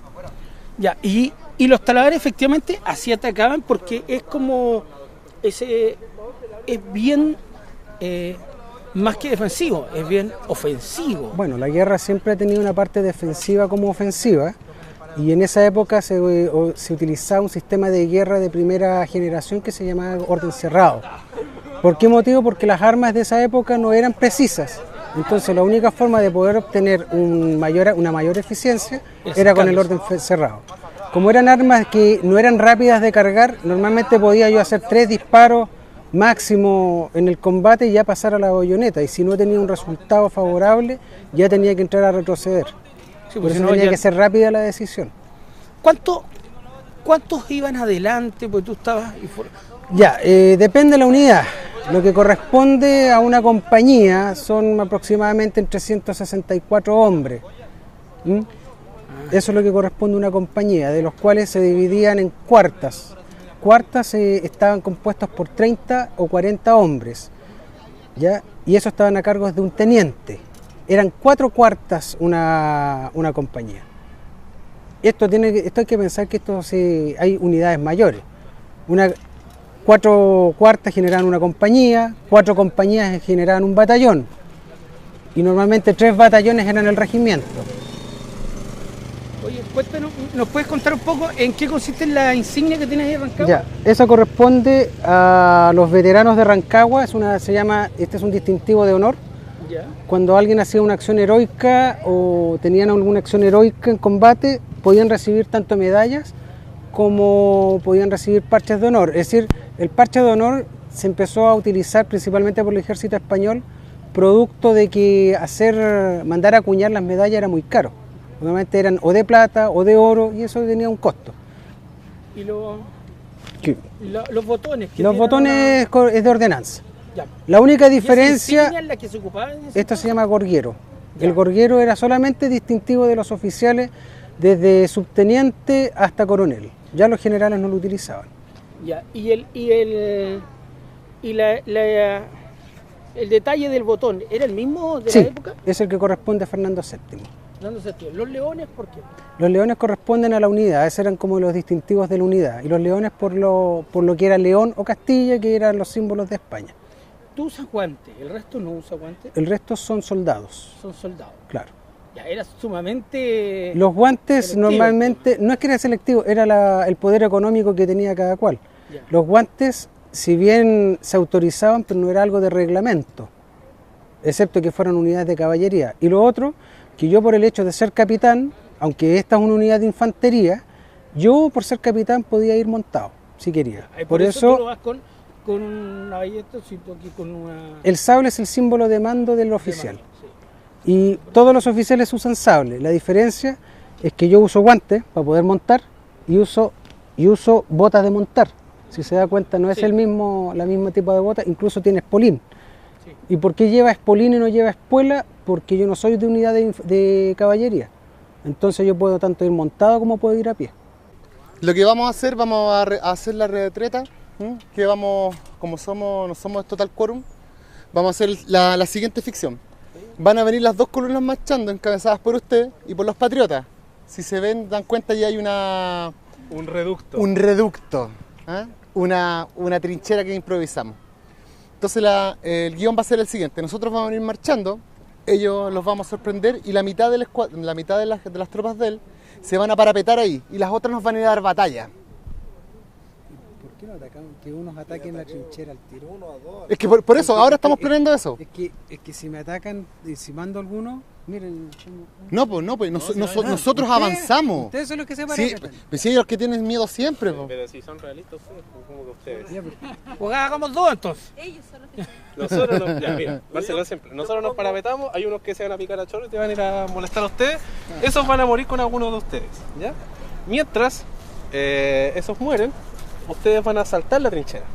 Ya, y los talaveras efectivamente así atacaban, porque es como es bien más que defensivo, es bien ofensivo. Bueno, la guerra siempre ha tenido una parte defensiva como ofensiva, y en esa época se utilizaba un sistema de guerra de primera generación que se llamaba orden cerrado. ¿Por qué motivo? Porque las armas de esa época no eran precisas. Entonces la única forma de poder obtener una mayor eficiencia era con el orden cerrado. Como eran armas que no eran rápidas de cargar, normalmente podía yo hacer 3 disparos máximo en el combate y ya pasar a la bayoneta, y si no tenía un resultado favorable ya tenía que entrar a retroceder. Sí, por eso tenía que ser rápida la decisión. ¿Cuántos iban adelante? Pues tú estabas... Ya, depende de la unidad. Lo que corresponde a una compañía son aproximadamente entre 164 hombres. Eso es lo que corresponde a una compañía, de los cuales se dividían en cuartas. Cuartas estaban compuestas por 30 o 40 hombres, ¿ya? Y esos estaban a cargo de un teniente. Eran 4 cuartas una compañía. Esto hay que pensar que hay unidades mayores. 4 cuartas generaban una compañía, 4 compañías generaban un batallón, y normalmente 3 batallones eran el regimiento. Oye, cuéntanos, ¿nos puedes contar un poco en qué consiste la insignia que tienes ahí en Rancagua? Ya, eso corresponde a los veteranos de Rancagua. Este es un distintivo de honor. Ya. Cuando alguien hacía una acción heroica o tenían alguna acción heroica en combate, podían recibir tanto medallas como podían recibir parches de honor. Es decir, el parche de honor se empezó a utilizar principalmente por el ejército español, producto de que mandar a acuñar las medallas era muy caro. Normalmente eran o de plata o de oro, y eso tenía un costo. ¿Y los botones? Los botones es de ordenanza. Ya. La única diferencia... ¿Es la que se ocupaba en ese esto se llama gorguero. Ya. El gorguero era solamente distintivo de los oficiales, desde subteniente hasta coronel. Ya los generales no lo utilizaban. Ya. El detalle del botón, ¿era el mismo de la época? Sí, es el que corresponde a Fernando VII. ¿Los leones por qué? Los leones corresponden a la unidad, esos eran como los distintivos de la unidad, y los leones por lo que era León o Castilla, que eran los símbolos de España. Tú usas guantes, ¿el resto no usa guantes? El resto son soldados. Son soldados. Claro. Ya, era sumamente... Los guantes selectivo. Normalmente, no es que era selectivo, era el poder económico que tenía cada cual. Ya. Los guantes, si bien se autorizaban, pero no era algo de reglamento, excepto que fueran unidades de caballería. Y lo otro, que yo por el hecho de ser capitán, aunque esta es una unidad de infantería, yo por ser capitán podía ir montado, si quería. Por eso tú lo vas con una ballesta, aquí con una... El sable es el símbolo de mando del oficial. Sí. Y todos los oficiales usan sable. La diferencia es que yo uso guantes para poder montar y uso botas de montar. Si se da cuenta, no es la misma tipo de bota, incluso tiene espolín. Sí. ¿Y por qué lleva espolín y no lleva espuela? Porque yo no soy de unidad de caballería. Entonces yo puedo tanto ir montado como puedo ir a pie. Lo que vamos a hacer la retreta, que no somos total quórum, vamos a hacer la siguiente ficción. Van a venir las 2 columnas marchando, encabezadas por usted y por los patriotas. Si se ven, dan cuenta, ya hay un reducto, una trinchera que improvisamos. Entonces el guión va a ser el siguiente. Nosotros vamos a ir marchando, ellos los vamos a sorprender y la mitad de las tropas de él se van a parapetar ahí y las otras nos van a ir a dar batalla. ¿Por qué no atacamos? Que unos ataquen la trinchera al tiro. Es que por eso, ahora estamos planeando eso. Es que si me atacan y si mando alguno, miren. No, pues nosotros avanzamos. Ustedes son los que se Sí, pues sí, ellos que tienen miedo siempre. Pero si son realistas ustedes, como que ustedes. Pues hagamos dos entonces. Ellos son los que Nosotros nos, ya, mira, Marcelo siempre, nosotros nos parapetamos, hay unos que se van a picar a chorro y te van a ir a molestar a ustedes, esos van a morir con algunos de ustedes, ¿ya? Mientras esos mueren, ustedes van a saltar la trinchera.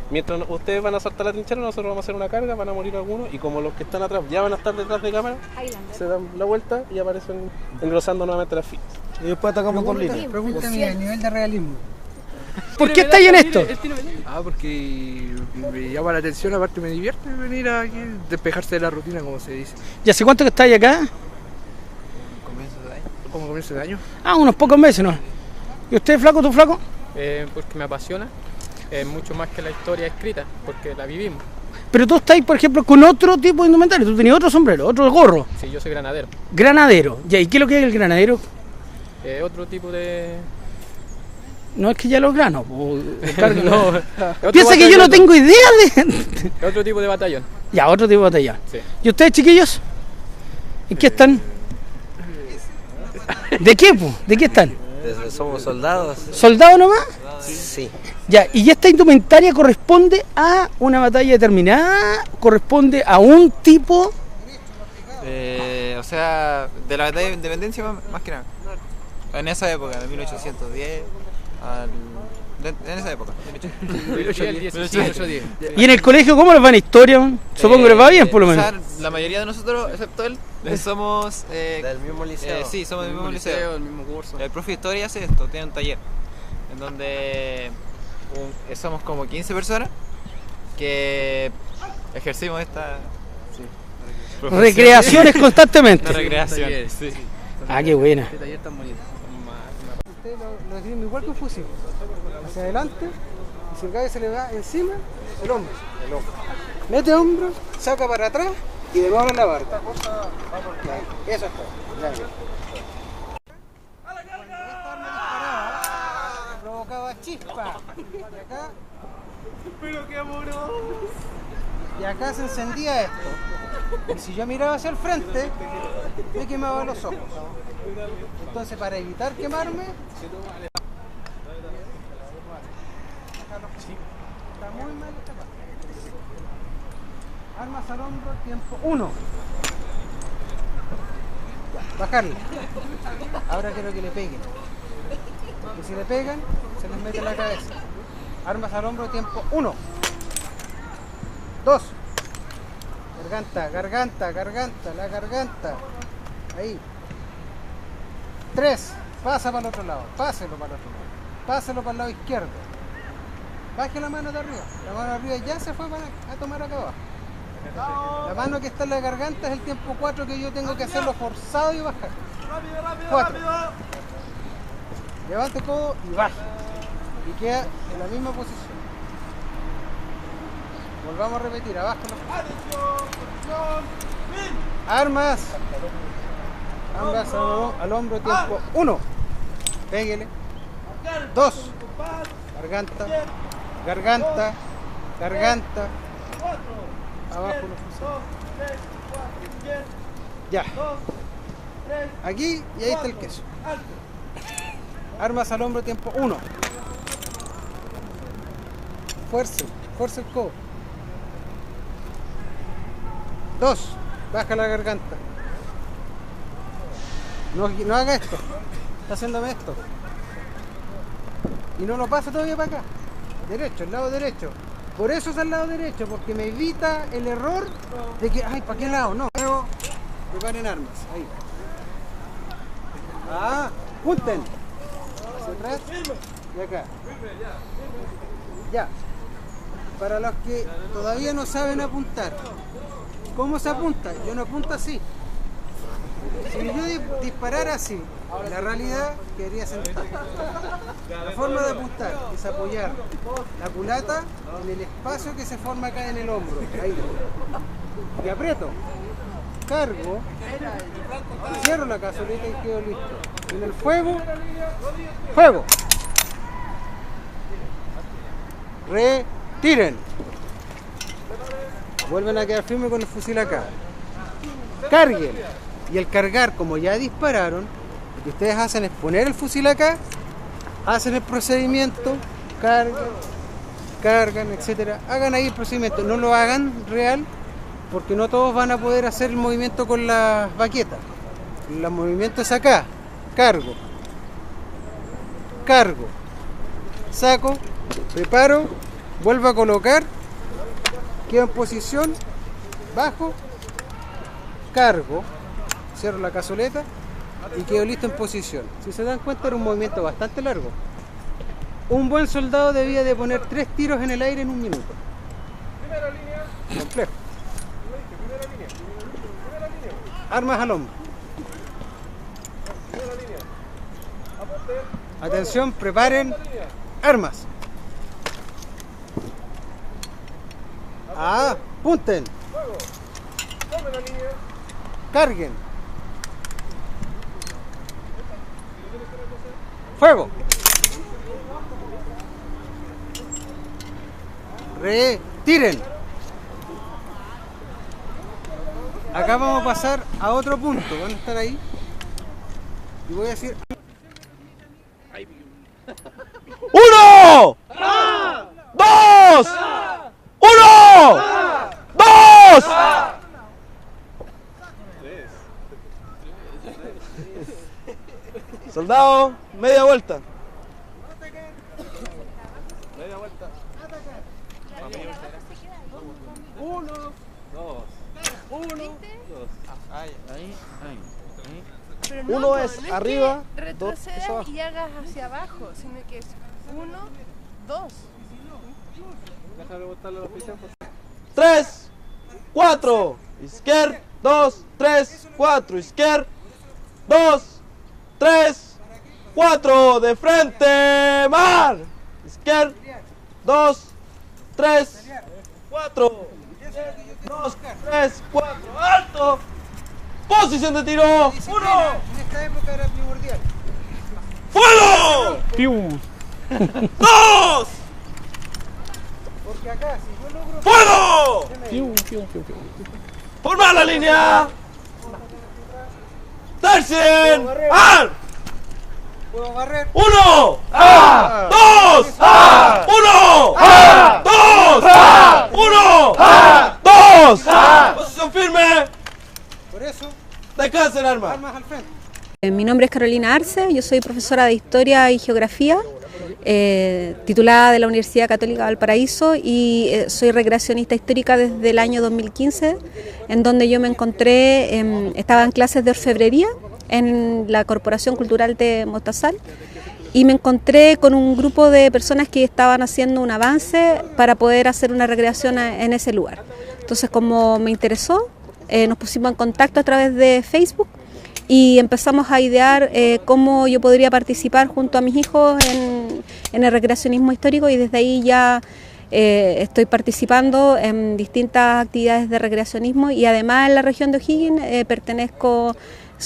Mientras ustedes van a saltar la trinchera, nosotros vamos a hacer una carga, van a morir algunos y como los que están atrás ya van a estar detrás de cámara, se dan la vuelta y aparecen engrosando nuevamente las filas. Y después atacamos por línea. Pregúntame a nivel de realismo. ¿Por qué estáis en esto? Porque me llama la atención, aparte me divierte venir aquí, despejarse de la rutina, como se dice. ¿Y hace cuánto que estáis acá? Comienzo de año. ¿Cómo comienzo de año? Unos pocos meses, ¿no? ¿Y usted, flaco, tú, flaco? Porque me apasiona, mucho más que la historia escrita, porque la vivimos. Pero tú estáis, por ejemplo, con otro tipo de indumentario, tú tenías otro sombrero, otro gorro. Sí, yo soy granadero. Granadero, ya, ¿y qué es lo que es el granadero? Otro tipo de... No es que ya los granos, no. Otro Piensa que yo no batallón. tengo idea de... Otro tipo de batallón. Ya, otro tipo de batallón. Sí. ¿Y ustedes, chiquillos? ¿En qué están? ¿De qué, po? ¿De qué están? Somos soldados. ¿Soldados nomás? Sí. Ya, ¿y esta indumentaria corresponde a una batalla determinada? ¿Corresponde a un tipo? O sea, de la batalla de independencia más que nada. En esa época, de 1810, en esa época. 1810. ¿Y en el colegio cómo les va en historia? Supongo que les va bien, por lo menos. O sea, la mayoría de nosotros, excepto él, somos... Del mismo liceo. sí, somos del mismo liceo. El mismo curso. El profe de historia hace esto, tiene un taller, en donde somos como 15 personas que ejercimos esta... Recreaciones constantemente. recreación. Sí. Ah, qué buena. Este taller tan bonito. Ustedes lo definen igual que un fusil. Hacia adelante, y si el gallo se le va encima, el hombro. Mete hombro, saca para atrás y de nuevo a la barca. Ya, eso es todo. Ya, ya. Esta arma disparaba, provocaba chispa. Y acá. Pero qué amoroso. Y acá se encendía esto. Y si yo miraba hacia el frente, me quemaba los ojos. Entonces, para evitar quemarme, está muy mal esta parte. Armas al hombro, tiempo 1. Bajarle. Ahora quiero que le peguen. Porque si le pegan, se les mete en la cabeza. Armas al hombro, tiempo 1. 2. Garganta, la garganta. Ahí. 3. Pasa para el otro lado. Páselo para el otro lado. Páselo para el lado izquierdo. Baje la mano de arriba. La mano de arriba ya se fue a tomar acá abajo. La mano que está en la garganta es el tiempo 4 que yo tengo que hacerlo forzado y bajar. 4. Levante codo y baje. Y queda en la misma posición. Volvamos a repetir, abajo. Armas. Ambas al hombro, tiempo 1. Péguele. 2. Garganta. Abajo los fusiles. Ya. Aquí y ahí está el queso. Armas al hombro, tiempo 1. Fuerza el codo. 2. Baja la garganta. No haga esto. Está haciéndome esto. Y no lo pasa todavía para acá. Derecho, el lado derecho. Por eso es al lado derecho, porque me evita el error de que, ay, ¿para qué lado? No. Luego, preparen armas. Ahí. Punten. Hacia atrás y acá. Ya. Para los que todavía no saben apuntar. ¿Cómo se apunta? Yo no apunto así. Si yo disparara así La realidad quedaría sentado. La forma de apuntar es apoyar la culata en el espacio que se forma acá en el hombro. Ahí. Y aprieto. Cargo. Cierro la cazoleta y quedo listo. En el fuego. Fuego. Retiren. Vuelven a quedar firmes con el fusil acá. Carguen. Y al cargar, como ya dispararon, lo que ustedes hacen es poner el fusil acá, hacen el procedimiento, cargan, etcétera. Hagan ahí el procedimiento, no lo hagan real, porque no todos van a poder hacer el movimiento con las baquetas. El movimiento es acá, cargo, saco, preparo, vuelvo a colocar, quedo en posición, bajo, cargo, cierro la cazoleta y quedo listo en posición. Si se dan cuenta, era un movimiento bastante largo. Un buen soldado debía de poner 3 tiros en el aire en 1 minuto. Complejo. Armas al hombro. Atención, preparen armas. Apunten. Carguen. Fuego. Retiren. Acá vamos a pasar a otro punto. Van a estar ahí. Y voy a decir... 1, 2, 1, 2. Soldado, media vuelta. Media vuelta. 1, 2. 1, 2. Ahí. Pero no, Uno es no arriba, que 2 es retrocedas abajo. y hagas hacia abajo, sino que es 1, 2. 3, 4. Izquierda, 2, 3, 4. Izquierda, 2, 3, 4. De frente, mar. Izquierda, 2, 3, 4. 2, 3, 4. Alto. Posición de tiro. 1. En esta época era primordial. ¡Fuego! ¡Pium! 2. Porque acá, si yo logro... ¡Fuego! ¡Pium, pium, pium, pium! ¡Formar la línea! ¡Tercien! ¡Al! Puedo barrer. 1, 2, 1, 2, 1, 2. Posición firme. Por eso, Descansen, armas. armas al frente. Mi nombre es Carolina Arce, yo soy profesora de Historia y Geografía, titulada de la Universidad Católica de Valparaíso y soy recreacionista histórica desde el año 2015, en donde yo me encontré, estaba en clases de orfebrería en la Corporación Cultural de Mostazal y me encontré con un grupo de personas que estaban haciendo un avance para poder hacer una recreación en ese lugar. Entonces, como me interesó, nos pusimos en contacto a través de Facebook y empezamos a idear cómo yo podría participar junto a mis hijos en el recreacionismo histórico y desde ahí ya estoy participando en distintas actividades de recreacionismo y además en la región de O'Higgins pertenezco,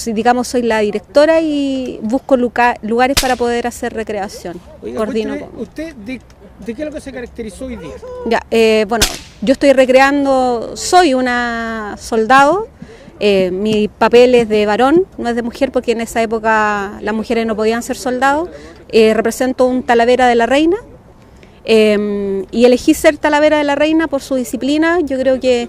digamos, soy la directora y busco lugares para poder hacer recreación. Oiga, Coordino ¿usted de qué es lo que se caracterizó hoy día? Ya, bueno, yo estoy recreando, soy una soldado, mi papel es de varón, no es de mujer porque en esa época las mujeres no podían ser soldados, represento un Talavera de la Reina y elegí ser Talavera de la Reina por su disciplina. Yo creo que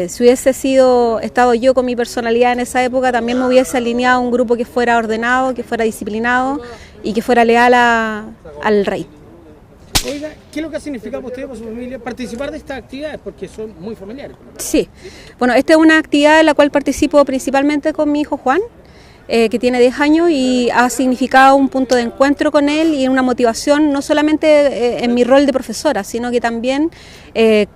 si hubiese estado yo con mi personalidad en esa época, también me hubiese alineado a un grupo que fuera ordenado, que fuera disciplinado y que fuera leal al rey. Oiga, ¿qué es lo que ha significado para usted y para su familia participar de estas actividades? Porque son muy familiares. Sí, bueno, esta es una actividad en la cual participo principalmente con mi hijo Juan. que tiene 10 años y ha significado un punto de encuentro con él y una motivación no solamente en mi rol de profesora, sino que también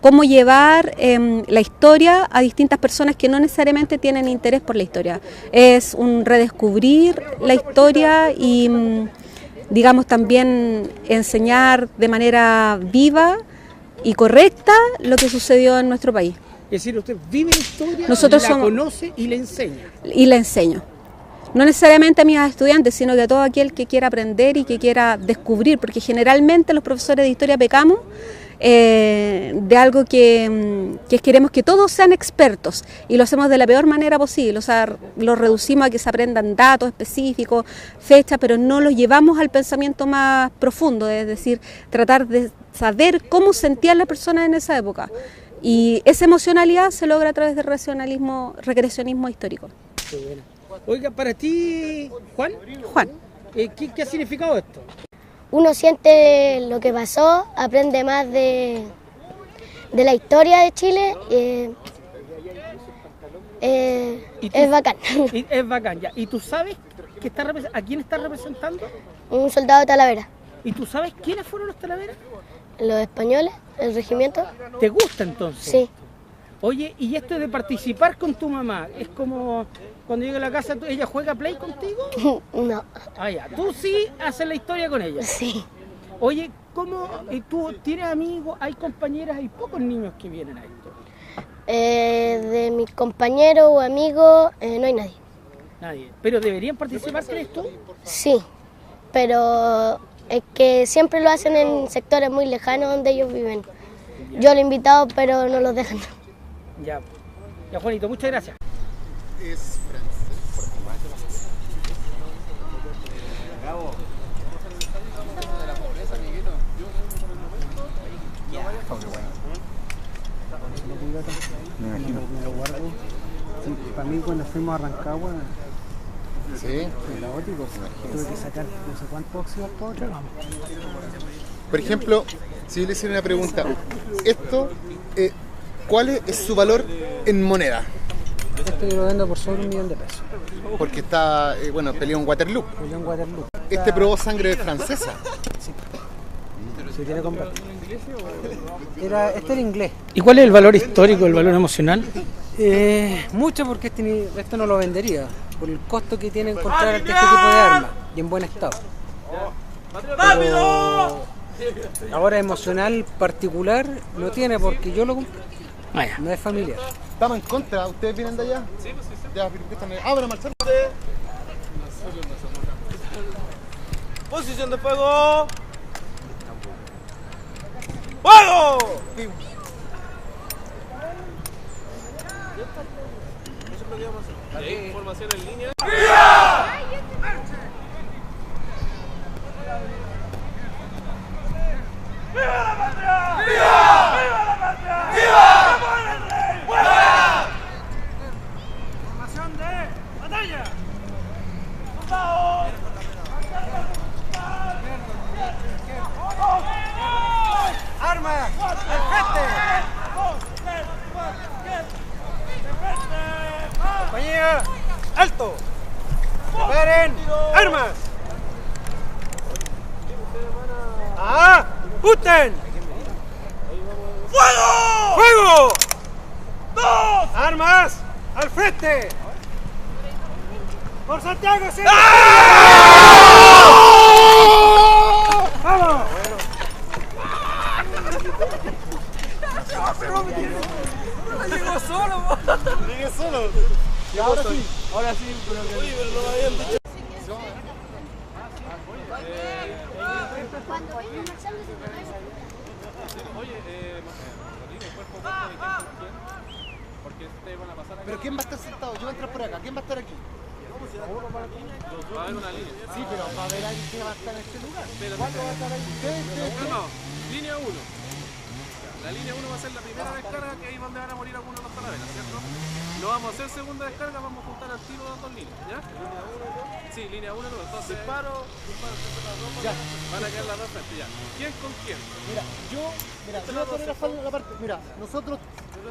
cómo llevar la historia a distintas personas que no necesariamente tienen interés por la historia. Es un redescubrir la historia y digamos también enseñar de manera viva y correcta lo que sucedió en nuestro país. Es decir, usted vive la historia, nosotros la conoce y la enseña. Y la enseño. No necesariamente a mis estudiantes, sino que a todo aquel que quiera aprender y que quiera descubrir, porque generalmente los profesores de historia pecamos de algo que queremos que todos sean expertos y lo hacemos de la peor manera posible, o sea, lo reducimos a que se aprendan datos específicos, fechas, pero no los llevamos al pensamiento más profundo, es decir, tratar de saber cómo sentían las personas en esa época. Y esa emocionalidad se logra a través del regresionismo histórico. Oiga, para ti, Juan, ¿qué ha significado esto? Uno siente lo que pasó, aprende más de la historia de Chile, es bacán. Es bacán, ya. ¿Y tú sabes a quién estás representando? Un soldado de Talavera. ¿Y tú sabes quiénes fueron los Talavera? Los españoles, el regimiento. ¿Te gusta entonces? Sí. Oye, ¿y esto de participar con tu mamá? ¿Es como cuando llega a la casa, ella juega play contigo? No. Ah, ya. ¿Tú sí haces la historia con ella? Sí. Oye, ¿cómo tú tienes amigos? ¿Hay compañeras? Hay pocos niños que vienen a esto. De mis compañeros o amigos, no hay nadie. Nadie. ¿Pero deberían participar, crees tú? Sí, pero es que siempre lo hacen en sectores muy lejanos donde ellos viven. Yo lo he invitado, pero no los dejan. Ya, Juanito, muchas gracias. Es me imagino. Me lo guardo. Sí, para mí cuando fuimos a Rancagua, sí, fue caótico. Tuve que sacar no sé cuántos óxidos por otro. Por ejemplo, si yo le hiciera una pregunta, esto, ¿cuál es su valor en moneda? Esto yo lo vendo por sobre $1.000.000 de pesos. Porque está, peleó en Waterloo. Peleó en Waterloo. ¿Este probó sangre francesa? Sí. Se quiere comprar. Este era inglés. ¿Y cuál es el valor histórico, el valor emocional? Mucho, porque esto no lo vendería, por el costo que tiene encontrar este tipo de armas y en buen estado. Pero ahora emocional particular no tiene, porque yo lo compré. No es familiar. Estamos en contra. ¿Ustedes vienen de allá? Sí, pues sí. Ya, ¡abra, marchar! ¡Posición de fuego! ¡Fuego! Información en línea. ¡Viva la patria! ¡Viva! ¡Viva la patria! ¡Viva! ¡Viva el rey! ¡Fuera! Formación de batalla. ¡Soldados! ¡Armas! ¡Al frente! ¡Compañía! ¡Alto! ¡Preparen! ¡Armas! ¡Ah! ¡Justen! ¡Fuego! ¡Fuego! ¡Dos! ¡Armas! ¡Al frente! ¡Por Santiago! ¡Sí! ¡Vamos! Llegó solo, Llegué solo. Y ahora sí. Ahora sí, pero que... Oye, pero no me habían dicho. Pero ¿quién va a estar sentado? Yo voy a entrar por acá. ¿Quién va a estar aquí? Va a haber una línea. Sí, pero va a haber alguien que va a estar en este lugar. ¿Cuándo va a estar ahí? ¿Ustedes? No, línea 1. La línea 1 va a ser la primera descarga, que ahí es donde van a morir algunos de los calaveras, ¿cierto? No vamos a hacer segunda descarga, vamos a juntar al tiro las dos líneas, ¿ya? ¿Línea 1 y 2? Sí, línea 1 y 2. Entonces, disparo, ya. Van a quedar las dos frente, ya. ¿Quién con quién? Mira, yo voy a poner la parte. Mira, nosotros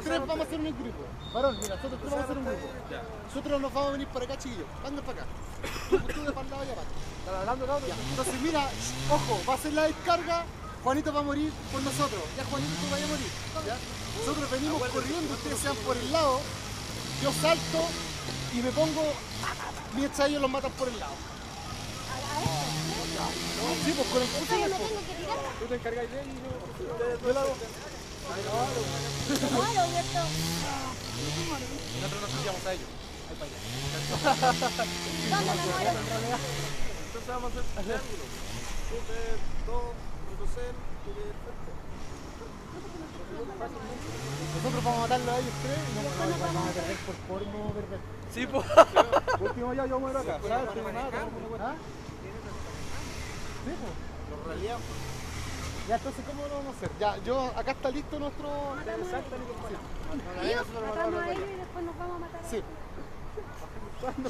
tres vamos a hacer un grupo. Varón, mira, nosotros tres vamos a hacer un grupo. Ya. Nosotros nos vamos a venir para acá, chiquillos. Anda para acá. Tú de para el lado y aparte. ¿Están hablando, cabrón? Entonces, mira, ojo, va a ser la descarga. Juanito va a morir por nosotros. Ya, Juanito, tú vayas a morir. ¿Ya? Nosotros venimos corriendo, ustedes sean por el lado. Yo salto y me pongo. Mientras ellos los matan por el lado. Sí, pues con el fusil. Tú te encargáis de él y yo lo hago. Nosotros nos pillamos a ellos. Ahí para allá. Entonces vamos a hacer triángulo. Tú de 2, Rotocel, tú de frente. Nosotros vamos a matarlo a ellos tres y no vamos a perder por porno verde. Sí, pues. Último ya, yo muero acá. ¿Sabes? ¿Ah? Sí, pues. Los raleamos. Ya, entonces, ¿cómo lo vamos a hacer? Ya, acá está listo nuestro... Matamos a ellos y después nos vamos a matar a ellos. Sí.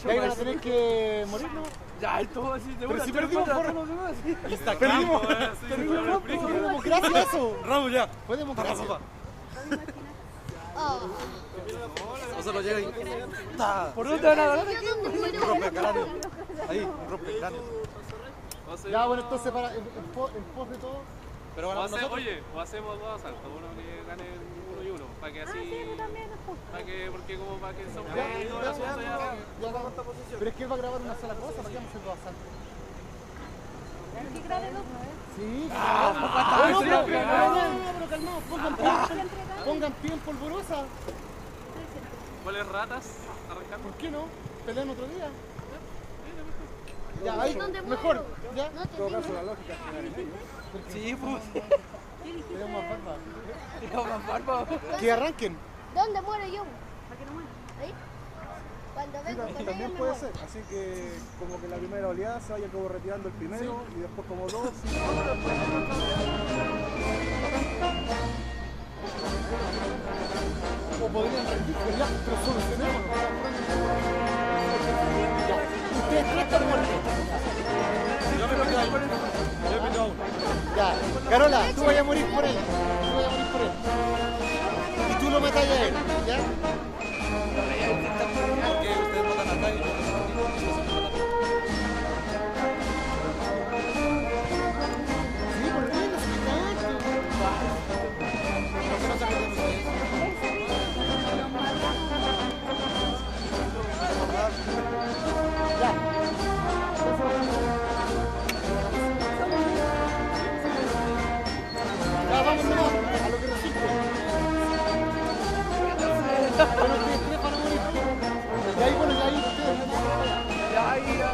Y ahí van a tener que morir, ¿no? Ya, esto así de una. Pero si perdimos por... Perdimos. Fue democracia eso. Ramos ya. Fue democracia. O se lo llega y... ¿Por dónde van a ganar? Rompe cráneo. Ahí, rompe cráneo. Ya, bueno, entonces en pos de todo... Pero bueno, oye, o hacemos dos asaltos, uno que gane uno y uno, para que así... Para que, porque como para que son... Pero es que él va a grabar una sola cosa, ¿para qué vamos a hacer dos asaltos? ¿Que grabe dos? Sí, pero calmados, pongan pie en polvorosa. ¿Cuáles ratas? Arrancando. ¿Por qué no? Pelean otro día. Ya, ahí, mejor. ¿Ya? En todo caso, la lógica es sí, pues. Tenemos más barba. Tenemos más barba. Que arranquen. ¿Dónde muero yo? ¿Para que no muera? ¿Ahí? Cuando vengo con También ellos puede me ser, así que como que la primera oleada se vaya como retirando el primero y después como dos. O podrían rendir, ya, pero solucionémoslo. Ustedes tres están muertos. Yo me quedo ahí. Yo me quedo uno. Ya, Carola, tú vayas a morir por él. Tú vayas a morir por él. Y tú lo matas a él, ¿ya? Porque ustedes matan acá y yo me Sí, por qué no se tanto. Ya. Ya, vamos nomás, a lo que resulte. Bueno, ustedes tres van a morir. Y ahí, bueno, ya ahí ustedes. Ya ahí, ya.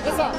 Esa.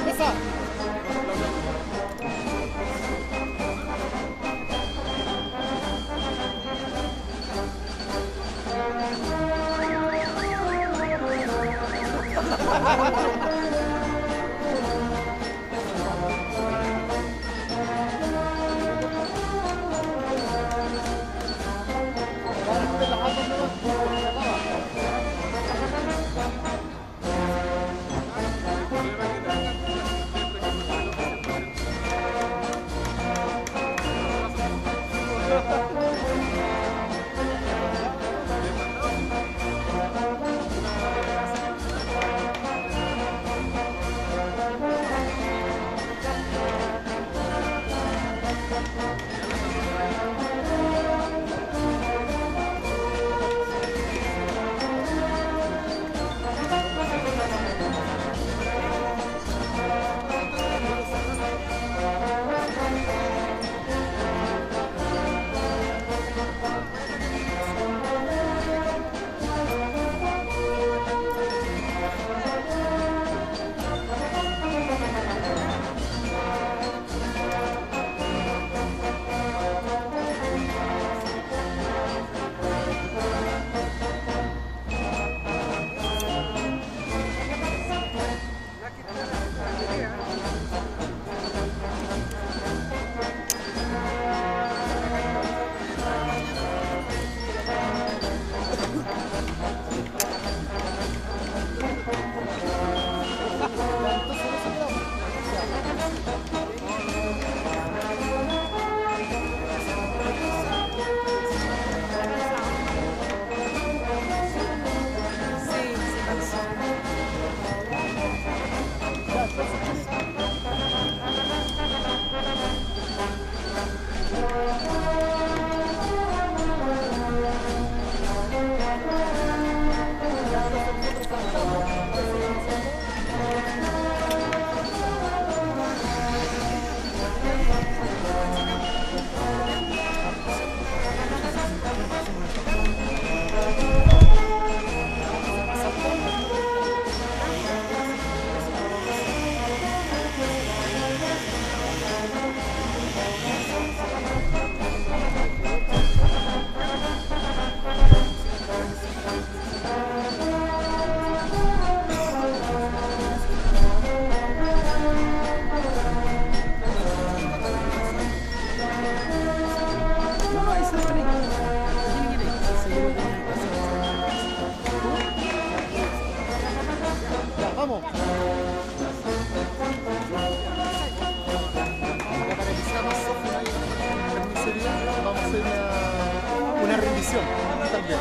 transmisión. Aquí también.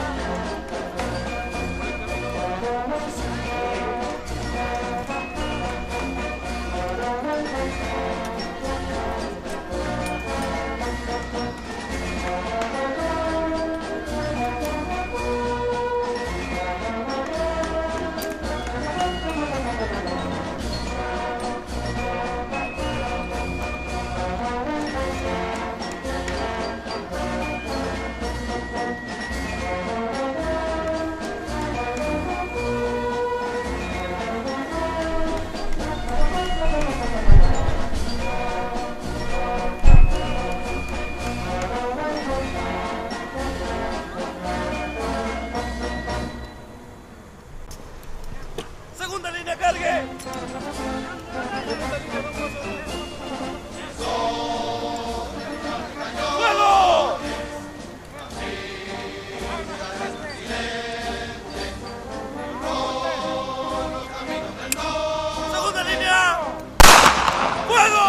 Segunda línea, cargue. ¡Fuego! Segunda línea. ¡Fuego!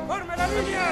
¡Forme la línea!